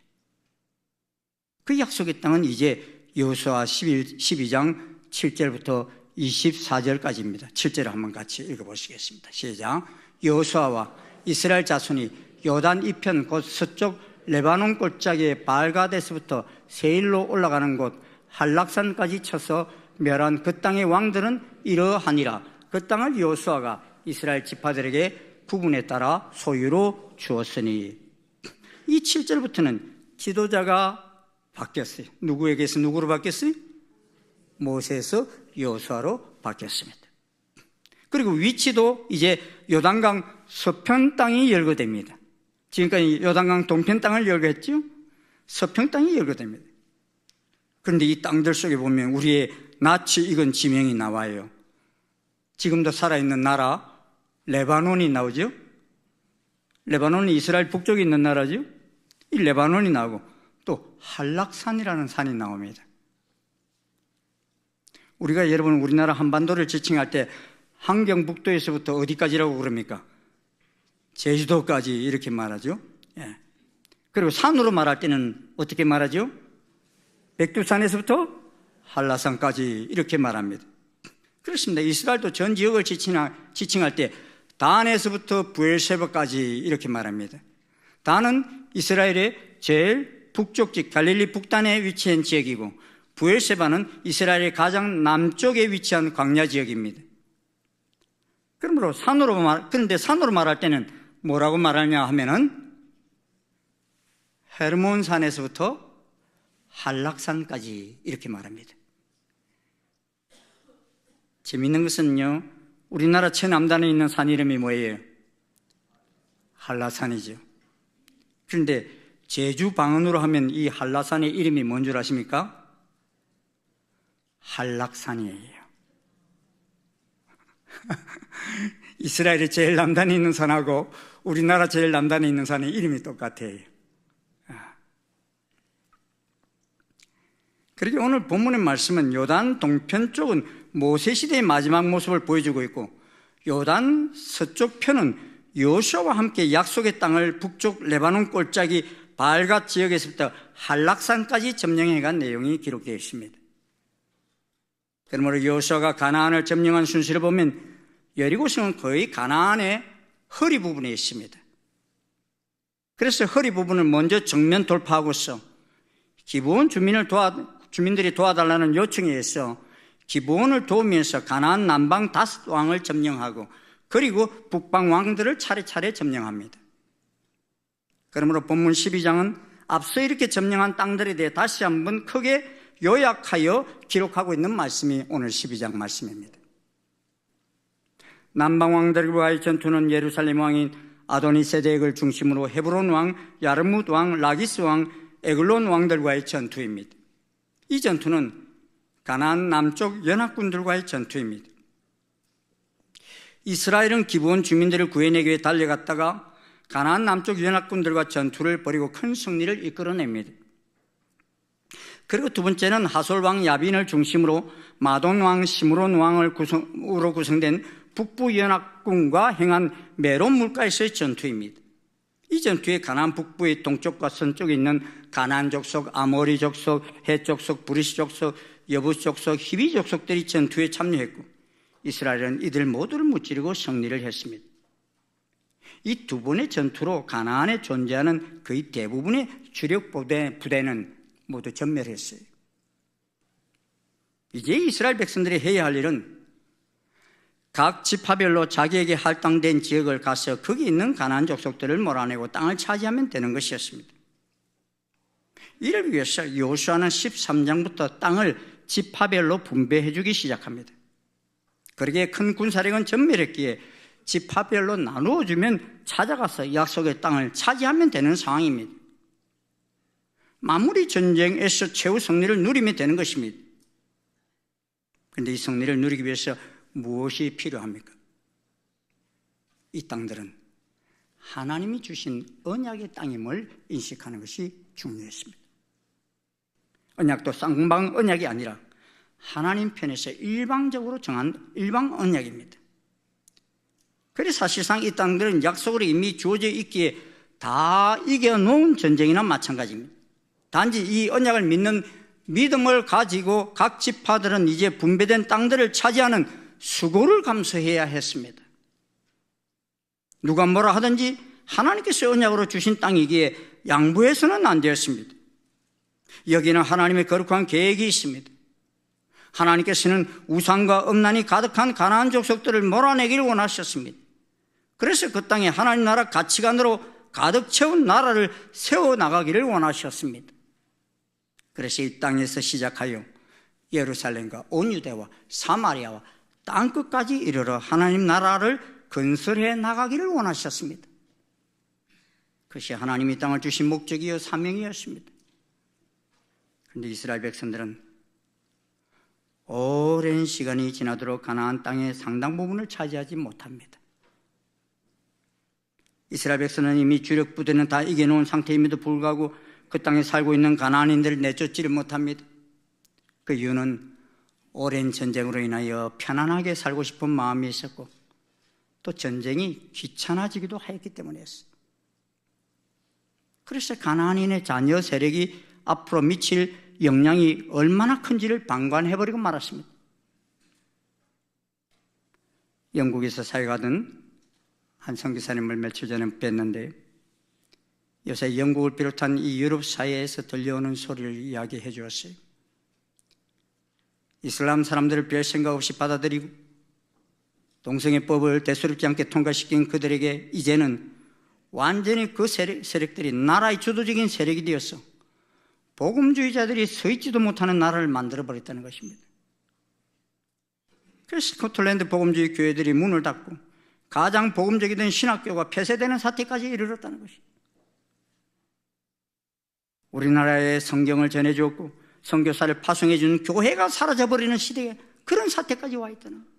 그 약속의 땅은 이제 여호수아 12장 7절부터 24절까지입니다. 7절을 한번 같이 읽어보시겠습니다. 시작. 여호수아와 이스라엘 자손이 요단 이편 곧 서쪽 레바논 골짜기의 바알가데스부터 세일로 올라가는 곳 한락산까지 쳐서 멸한 그 땅의 왕들은 이러하니라. 그 땅을 여호수아가 이스라엘 지파들에게 구분에 따라 소유로 주었으니. 이 7절부터는 지도자가 바뀌었어요. 누구에게서 누구로 바뀌었어요? 모세에서 여호수아로 바뀌었습니다. 그리고 위치도 이제 요단강 서편 땅이 열거됩니다. 지금까지 요단강 동편 땅을 열거했죠? 서편 땅이 열거됩니다. 그런데 이 땅들 속에 보면 우리의 낯이 익은 지명이 나와요. 지금도 살아있는 나라 레바논이 나오죠? 레바논이 이스라엘 북쪽에 있는 나라죠? 이 레바논이 나오고 또 한락산이라는 산이 나옵니다. 우리가 여러분 우리나라 한반도를 지칭할 때 한경북도에서부터 어디까지라고 그럽니까? 제주도까지 이렇게 말하죠. 예. 그리고 산으로 말할 때는 어떻게 말하죠? 백두산에서부터 한라산까지 이렇게 말합니다. 그렇습니다. 이스라엘도 전 지역을 지칭할 때 단에서부터 브엘세바까지 이렇게 말합니다. 단은 이스라엘의 제일 북쪽지 갈릴리 북단에 위치한 지역이고 브엘세바는 이스라엘의 가장 남쪽에 위치한 광야 지역입니다. 그런데 산으로 말할 때는 뭐라고 말하냐 하면은 헤르몬산에서부터 한락산까지 이렇게 말합니다. 재미있는 것은요, 우리나라 최남단에 있는 산 이름이 뭐예요? 한라산이죠. 그런데 제주 방언으로 하면 이 한라산의 이름이 뭔 줄 아십니까? 한락산이에요. 이스라엘의 제일 남단에 있는 산하고 우리나라 제일 남단에 있는 산의 이름이 똑같아요. 그렇게 오늘 본문의 말씀은 요단 동편 쪽은 모세시대의 마지막 모습을 보여주고 있고 요단 서쪽 편은 여호수아와 함께 약속의 땅을 북쪽 레바논 골짜기 발갓 지역에서부터 한락산까지 점령해간 내용이 기록되어 있습니다. 그러므로 여호수아가 가나안을 점령한 순서를 보면 여리고성은 거의 가나안의 허리 부분에 있습니다. 그래서 허리 부분을 먼저 정면 돌파하고서 기브온 주민들이 도와달라는 요청에 의해서 기브온을 도우면서 가나안 남방 5왕을 점령하고 그리고 북방 왕들을 차례차례 점령합니다. 그러므로 본문 12장은 앞서 이렇게 점령한 땅들에 대해 다시 한번 크게 요약하여 기록하고 있는 말씀이 오늘 12장 말씀입니다. 남방 왕들과의 전투는 예루살렘 왕인 아도니세덱을 중심으로 헤브론 왕, 야르뭇 왕, 라기스 왕, 에글론 왕들과의 전투입니다. 이 전투는 가나안 남쪽 연합군들과의 전투입니다. 이스라엘은 기브온 주민들을 구해내기 위해 달려갔다가 가나안 남쪽 연합군들과 전투를 벌이고 큰 승리를 이끌어냅니다. 그리고 두 번째는 하솔 왕 야빈을 중심으로 마돈 왕, 시므론 왕으로 구성된 북부 연합군과 행한 메론 물가에서의 전투입니다. 이 전투에 가나안 북부의 동쪽과 서쪽에 있는 가나안 족속, 아모리 족속, 헷 족속, 브리스 족속, 여부스 족속, 히비 족속들이 전투에 참여했고 이스라엘은 이들 모두를 무찌르고 승리를 했습니다. 이 두 번의 전투로 가나안에 존재하는 거의 대부분의 주력 부대는 모두 전멸했어요. 이제 이스라엘 백성들이 해야 할 일은 각 지파별로 자기에게 할당된 지역을 가서 거기 있는 가나안 족속들을 몰아내고 땅을 차지하면 되는 것이었습니다. 이를 위해서 여호수아는 13장부터 땅을 지파별로 분배해 주기 시작합니다. 그러기에 큰 군사력은 전멸했기에 지파별로 나누어 주면 찾아가서 약속의 땅을 차지하면 되는 상황입니다. 마무리 전쟁에서 최후 승리를 누리면 되는 것입니다. 그런데 이 승리를 누리기 위해서 무엇이 필요합니까? 이 땅들은 하나님이 주신 언약의 땅임을 인식하는 것이 중요했습니다. 언약도 쌍방 언약이 아니라 하나님 편에서 일방적으로 정한 일방 언약입니다. 그래서 사실상 이 땅들은 약속으로 이미 주어져 있기에 다 이겨놓은 전쟁이나 마찬가지입니다. 단지 이 언약을 믿는 믿음을 가지고 각 지파들은 이제 분배된 땅들을 차지하는 수고를 감수해야 했습니다. 누가 뭐라 하든지 하나님께서 언약으로 주신 땅이기에 양보해서는 안 되었습니다. 여기는 하나님의 거룩한 계획이 있습니다. 하나님께서는 우상과 음란이 가득한 가나안 족속들을 몰아내기를 원하셨습니다. 그래서 그 땅에 하나님 나라 가치관으로 가득 채운 나라를 세워나가기를 원하셨습니다. 그래서 이 땅에서 시작하여 예루살렘과 온 유대와 사마리아와 땅끝까지 이르러 하나님 나라를 건설해 나가기를 원하셨습니다. 그것이 하나님이 땅을 주신 목적이요 사명이었습니다. 그런데 이스라엘 백성들은 오랜 시간이 지나도록 가나안 땅의 상당 부분을 차지하지 못합니다. 이스라엘 백성은 이미 주력 부대는 다 이겨놓은 상태임에도 불구하고 그 땅에 살고 있는 가나안인들을 내쫓지를 못합니다. 그 이유는 오랜 전쟁으로 인하여 편안하게 살고 싶은 마음이 있었고 또 전쟁이 귀찮아지기도 하였기 때문이었어요. 그래서 가나안인의 자녀 세력이 앞으로 미칠 영향이 얼마나 큰지를 방관해버리고 말았습니다. 영국에서 사역하던 한 선교사님을 며칠 전에 뵀는데 요새 영국을 비롯한 이 유럽 사회에서 들려오는 소리를 이야기해 주었어요. 이슬람 사람들을 별 생각 없이 받아들이고 동성애법을 대수롭지 않게 통과시킨 그들에게 이제는 완전히 그 세력들이 나라의 주도적인 세력이 되어서 복음주의자들이 서 있지도 못하는 나라를 만들어버렸다는 것입니다. 그래서 스코틀랜드 복음주의 교회들이 문을 닫고 가장 복음적이던 신학교가 폐쇄되는 사태까지 이르렀다는 것입니다. 우리나라에 성경을 전해주었고 선교사를 파송해 준 교회가 사라져버리는 시대에 그런 사태까지 와 있다는 거예요.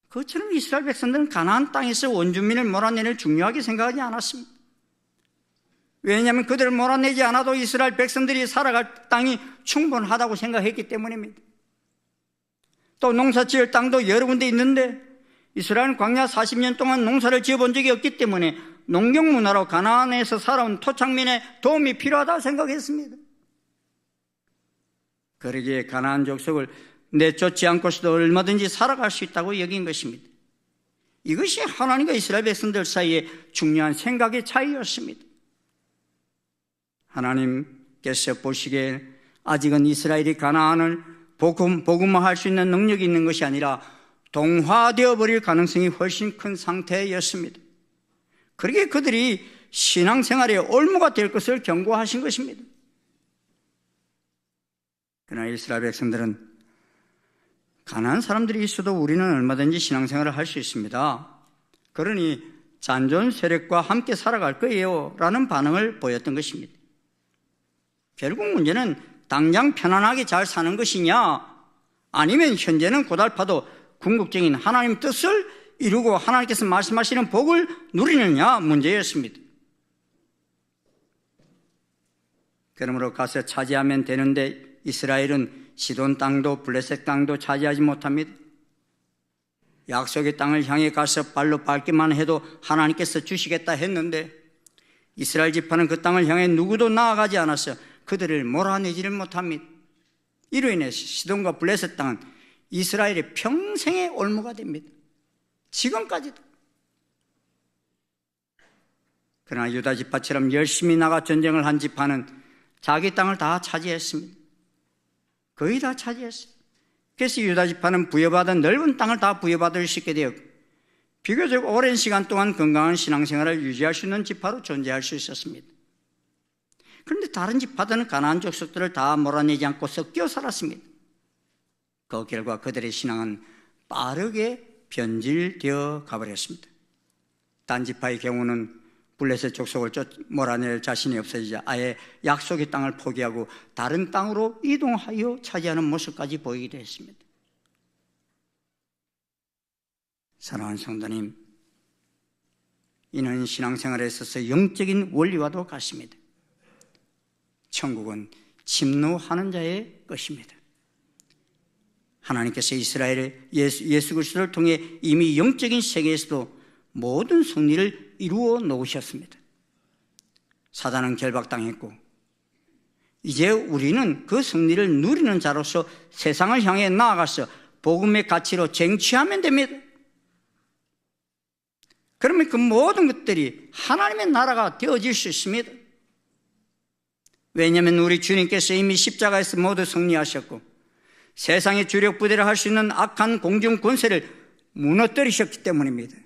그것처럼 이스라엘 백성들은 가나안 땅에서 원주민을 몰아내는 중요하게 생각하지 않았습니다. 왜냐하면 그들을 몰아내지 않아도 이스라엘 백성들이 살아갈 땅이 충분하다고 생각했기 때문입니다. 또 농사지을 땅도 여러 군데 있는데 이스라엘은 광야 40년 동안 농사를 지어본 적이 없기 때문에 농경문화로 가나안에서 살아온 토착민의 도움이 필요하다고 생각했습니다. 그러기에 가나안 족속을 내쫓지 않고서도 얼마든지 살아갈 수 있다고 여긴 것입니다. 이것이 하나님과 이스라엘 백성들 사이의 중요한 생각의 차이였습니다. 하나님께서 보시기에 아직은 이스라엘이 가나안을 복음화할 수 있는 능력이 있는 것이 아니라 동화되어 버릴 가능성이 훨씬 큰 상태였습니다. 그러기에 그들이 신앙생활의 올무가 될 것을 경고하신 것입니다. 그러나 이스라엘 백성들은 가난한 사람들이 있어도 우리는 얼마든지 신앙생활을 할 수 있습니다. 그러니 잔존 세력과 함께 살아갈 거예요 라는 반응을 보였던 것입니다. 결국 문제는 당장 편안하게 잘 사는 것이냐 아니면 현재는 고달파도 궁극적인 하나님 뜻을 이루고 하나님께서 말씀하시는 복을 누리느냐 문제였습니다. 그러므로 가서 차지하면 되는데 이스라엘은 시돈 땅도 블레셋 땅도 차지하지 못합니다. 약속의 땅을 향해 가서 발로 밟기만 해도 하나님께서 주시겠다 했는데 이스라엘 지파는 그 땅을 향해 누구도 나아가지 않아서 그들을 몰아내지를 못합니다. 이로 인해서 시돈과 블레셋 땅은 이스라엘의 평생의 올무가 됩니다. 지금까지도. 그러나 유다 지파처럼 열심히 나가 전쟁을 한 지파는 자기 땅을 다 차지했습니다. 거의 다 차지했어요. 그래서 유다 지파는 부여받은 넓은 땅을 다 부여받을 수 있게 되었고 비교적 오랜 시간 동안 건강한 신앙생활을 유지할 수 있는 지파로 존재할 수 있었습니다. 그런데 다른 지파들은 가나안 족속들을 다 몰아내지 않고 섞여 살았습니다. 그 결과 그들의 신앙은 빠르게 변질되어 가버렸습니다. 단 지파의 경우는 블레셋 족속을 몰아낼 자신이 없어지자 아예 약속의 땅을 포기하고 다른 땅으로 이동하여 차지하는 모습까지 보이기도 했습니다. 사랑하는 성도님, 이는 신앙생활에 있어서 영적인 원리와도 같습니다. 천국은 침노하는 자의 것입니다. 하나님께서 이스라엘의 예수 그리스도를 통해 이미 영적인 세계에서도 모든 승리를 이루어 놓으셨습니다. 사단은 결박당했고 이제 우리는 그 승리를 누리는 자로서 세상을 향해 나아가서 복음의 가치로 쟁취하면 됩니다. 그러면 그 모든 것들이 하나님의 나라가 되어질 수 있습니다. 왜냐하면 우리 주님께서 이미 십자가에서 모두 승리하셨고 세상의 주력 부대를 할 수 있는 악한 공중 권세를 무너뜨리셨기 때문입니다.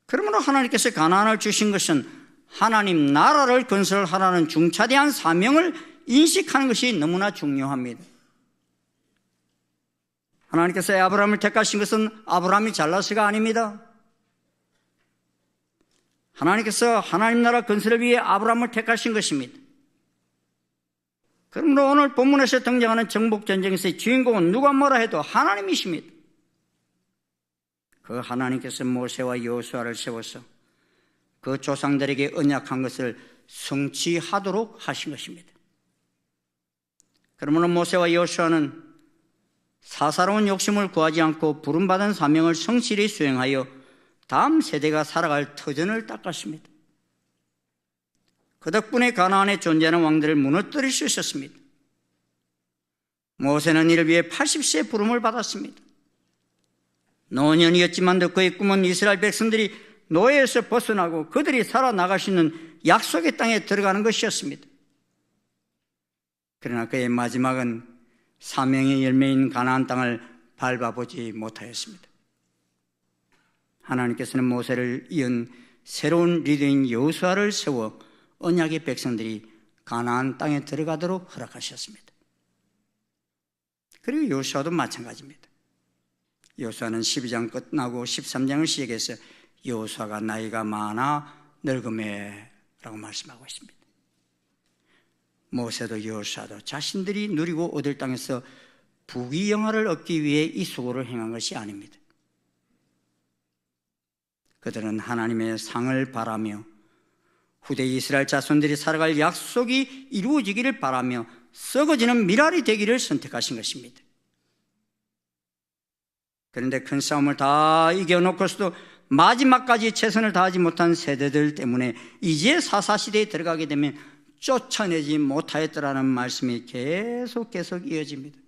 그러므로 하나님께서 가나안을 주신 것은 하나님 나라를 건설하라는 중차대한 사명을 인식하는 것이 너무나 중요합니다. 하나님께서 아브라함을 택하신 것은 아브라함이 잘나서가 아닙니다. 하나님께서 하나님 나라 건설을 위해 아브라함을 택하신 것입니다. 그러므로 오늘 본문에서 등장하는 정복전쟁에서의 주인공은 누가 뭐라 해도 하나님이십니다. 그 하나님께서 모세와 여호수아를 세워서 그 조상들에게 언약한 것을 성취하도록 하신 것입니다. 그러므로 모세와 여호수아는 사사로운 욕심을 구하지 않고 부름받은 사명을 성실히 수행하여 다음 세대가 살아갈 터전을 닦았습니다. 그 덕분에 가나안에 존재하는 왕들을 무너뜨릴 수 있었습니다. 모세는 이를 위해 80세의 부름을 받았습니다. 노년이었지만도 그의 꿈은 이스라엘 백성들이 노예에서 벗어나고 그들이 살아나갈 수 있는 약속의 땅에 들어가는 것이었습니다. 그러나 그의 마지막은 사명의 열매인 가나안 땅을 밟아보지 못하였습니다. 하나님께서는 모세를 이은 새로운 리더인 여호수아를 세워 언약의 백성들이 가나안 땅에 들어가도록 허락하셨습니다. 그리고 여호수아도 마찬가지입니다. 여호수아는 12장 끝나고 13장을 시작해서 여호수아가 나이가 많아 늙음에라고 말씀하고 있습니다. 모세도 여호수아도 자신들이 누리고 얻을 땅에서 부귀영화를 얻기 위해 이 수고를 행한 것이 아닙니다. 그들은 하나님의 상을 바라며 후대 이스라엘 자손들이 살아갈 약속이 이루어지기를 바라며 썩어지는 미랄이 되기를 선택하신 것입니다. 그런데 큰 싸움을 다 이겨놓고서도 마지막까지 최선을 다하지 못한 세대들 때문에 이제 사사시대에 들어가게 되면 쫓아내지 못하였더라는 말씀이 계속 이어집니다.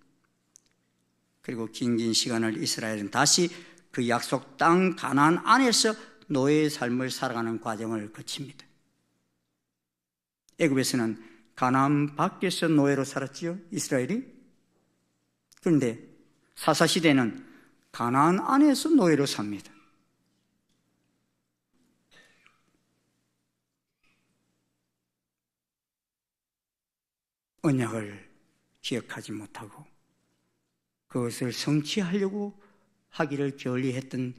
그리고 긴 시간을 이스라엘은 다시 그 약속 땅 가나안 안에서 노예의 삶을 살아가는 과정을 거칩니다. 애굽에서는 가나안 밖에서 노예로 살았지요, 이스라엘이. 그런데 사사시대는 가나안 안에서 노예로 삽니다. 언약을 기억하지 못하고 그것을 성취하려고 하기를 결의했던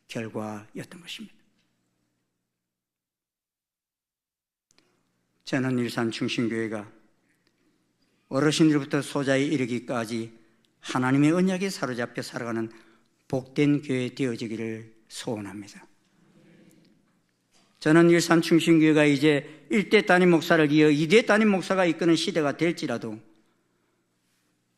결과였던 것입니다. 저는 일산 충신교회가 어르신들부터 소자에 이르기까지 하나님의 언약에 사로잡혀 살아가는 복된 교회 되어지기를 소원합니다. 저는 일산 충신교회가 이제 1대 담임 목사를 이어 2대 담임 목사가 이끄는 시대가 될지라도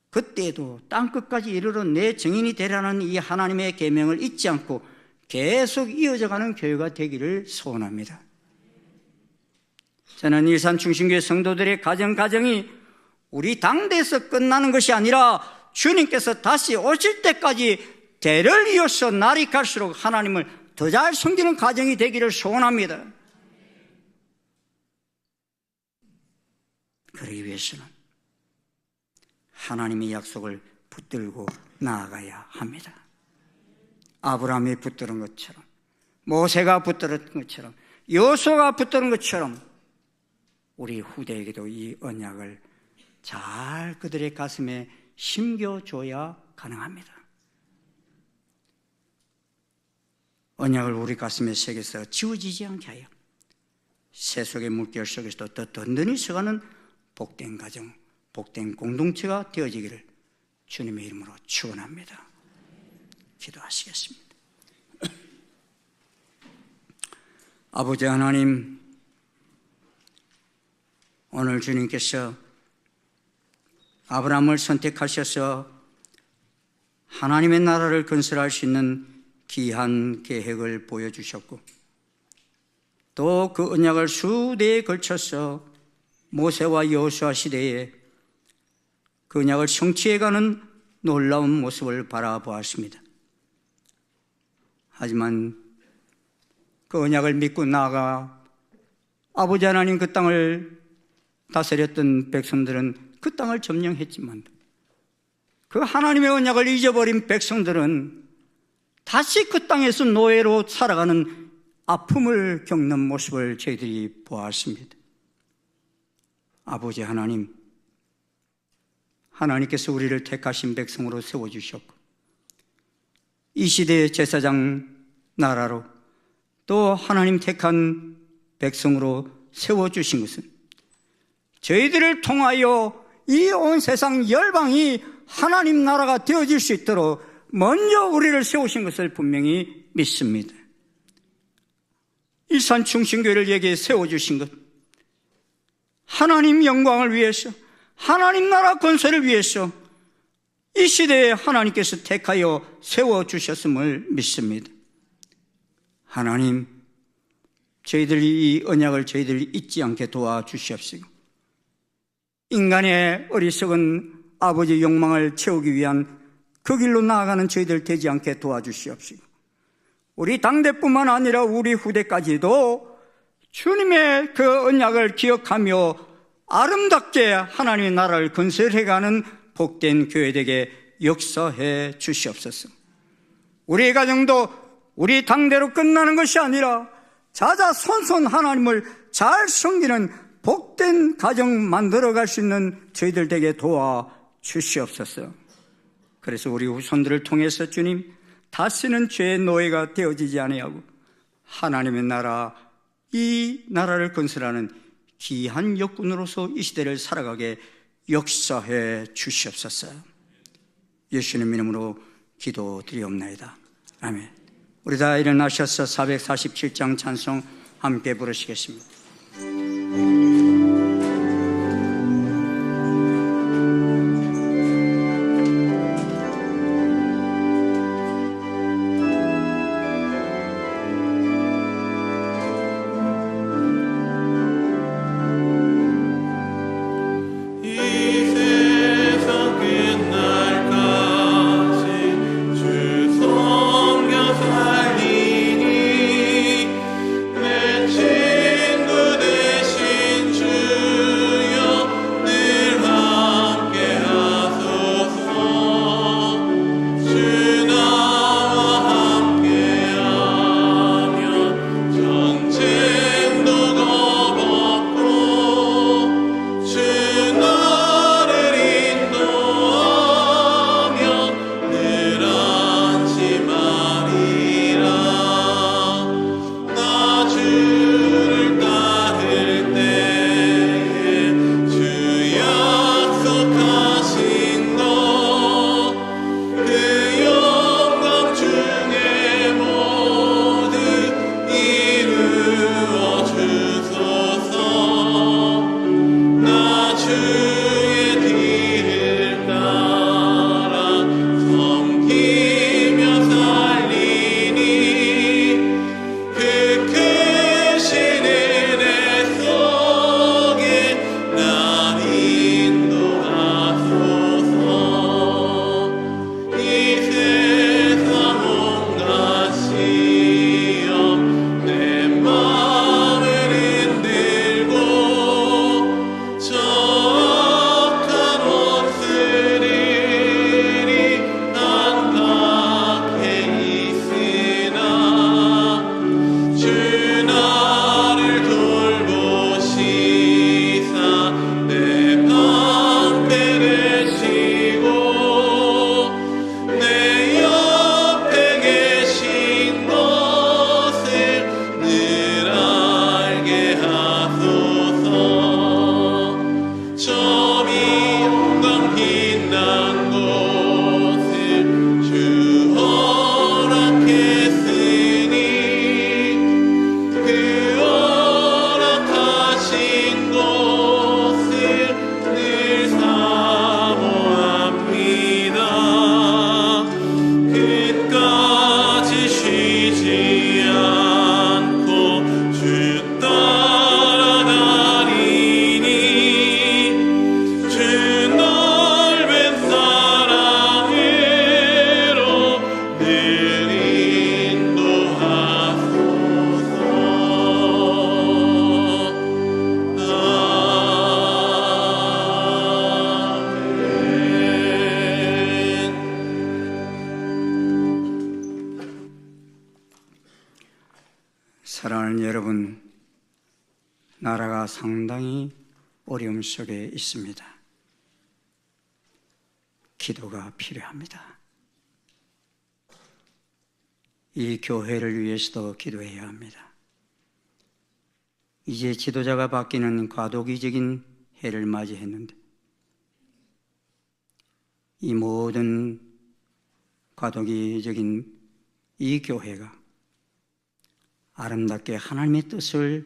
그때도 땅끝까지 이르러 내 증인이 되라는 이 하나님의 계명을 잊지 않고 계속 이어져가는 교회가 되기를 소원합니다. 저는 일산 충신교회 성도들의 가정이 우리 당대에서 끝나는 것이 아니라 주님께서 다시 오실 때까지 대를 이어서 날이 갈수록 하나님을 더 잘 섬기는 가정이 되기를 소원합니다. 그러기 위해서는 하나님의 약속을 붙들고 나아가야 합니다. 아브라함이 붙들은 것처럼, 모세가 붙들은 것처럼, 여호수아가 붙들은 것처럼 우리 후대에게도 이 언약을 잘 그들의 가슴에 심겨줘야 가능합니다. 언약을 우리 가슴에 새겨서 지워지지 않게 하여 세속의 물결 속에서도 더 든든히 서가는 복된 가정, 복된 공동체가 되어지기를 주님의 이름으로 축원합니다. 기도하시겠습니다. 아버지 하나님, 오늘 주님께서 아브라함을 선택하셔서 하나님의 나라를 건설할 수 있는 귀한 계획을 보여주셨고 또 그 언약을 수대에 걸쳐서 모세와 여호수아 시대에 그 언약을 성취해가는 놀라운 모습을 바라보았습니다. 하지만 그 언약을 믿고 나아가 아버지 하나님 그 땅을 다스렸던 백성들은 그 땅을 점령했지만 그 하나님의 언약을 잊어버린 백성들은 다시 그 땅에서 노예로 살아가는 아픔을 겪는 모습을 저희들이 보았습니다. 아버지 하나님, 하나님께서 우리를 택하신 백성으로 세워주셨고 이 시대의 제사장 나라로 또 하나님 택한 백성으로 세워주신 것은 저희들을 통하여 이 온 세상 열방이 하나님 나라가 되어질 수 있도록 먼저 우리를 세우신 것을 분명히 믿습니다. 일산 충신교회를 여기에 세워주신 것, 하나님 영광을 위해서 하나님 나라 건설을 위해서 이 시대에 하나님께서 택하여 세워주셨음을 믿습니다. 하나님, 저희들이 이 언약을 저희들이 잊지 않게 도와주시옵시고, 인간의 어리석은 아버지 욕망을 채우기 위한 그 길로 나아가는 저희들 되지 않게 도와주시옵시고, 우리 당대뿐만 아니라 우리 후대까지도 주님의 그 언약을 기억하며 아름답게 하나님의 나라를 건설해가는 복된 교회 되게 역사해 주시옵소서. 우리 가정도 우리 당대로 끝나는 것이 아니라 자자손손 하나님을 잘 섬기는 복된 가정 만들어갈 수 있는 저희들 되게 도와 주시옵소서. 그래서 우리 후손들을 통해서 주님, 다시는 죄의 노예가 되어지지 아니하고 하나님의 나라, 이 나라를 건설하는 귀한 역군으로서 이 시대를 살아가게 역사해 주시옵소서. 예수님 이름으로 기도드리옵나이다. 아멘. 우리 다 일어나셔서 447장 찬송 함께 부르시겠습니다. 사랑하는 여러분, 나라가 상당히 어려움 속에 있습니다. 기도가 필요합니다. 이 교회를 위해서도 기도해야 합니다. 이제 지도자가 바뀌는 과도기적인 해를 맞이했는데, 이 모든 과도기적인 이 교회가 아름답게 하나님의 뜻을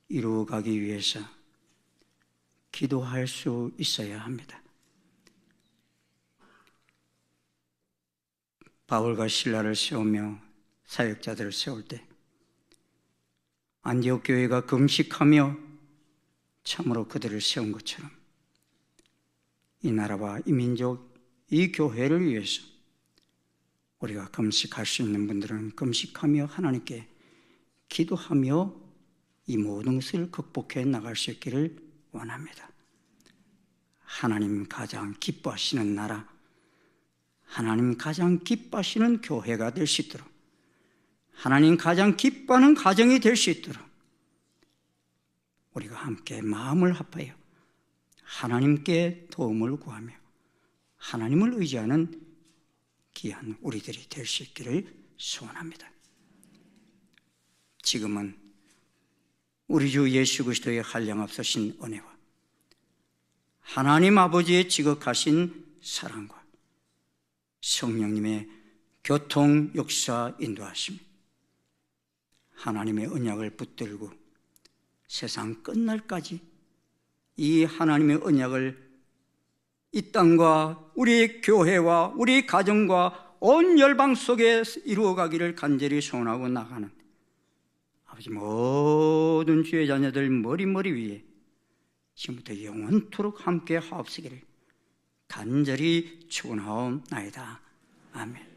이루어가기 위해서 기도할 수 있어야 합니다. 바울과 실라를 세우며 사역자들을 세울 때 안디옥 교회가 금식하며 참으로 그들을 세운 것처럼 이 나라와 이 민족, 이 교회를 위해서 우리가 금식할 수 있는 분들은 금식하며 하나님께 기도하며 이 모든 것을 극복해 나갈 수 있기를 원합니다. 하나님 가장 기뻐하시는 나라, 하나님 가장 기뻐하시는 교회가 될 수 있도록, 하나님 가장 기뻐하는 가정이 될 수 있도록 우리가 함께 마음을 합하여 하나님께 도움을 구하며 하나님을 의지하는 귀한 우리들이 될 수 있기를 소원합니다. 지금은 우리 주 예수 그리스도의 한량없으신 은혜와 하나님 아버지의 지극하신 사랑과 성령님의 교통 역사 인도하심, 하나님의 언약을 붙들고 세상 끝날까지 이 하나님의 언약을 이 땅과 우리 교회와 우리 가정과 온 열방 속에 이루어가기를 간절히 소원하고 나가는 아버지 모든 주의 자녀들 머리 위에 지금부터 영원토록 함께 하옵시기를 간절히 축원하옵나이다. 아멘.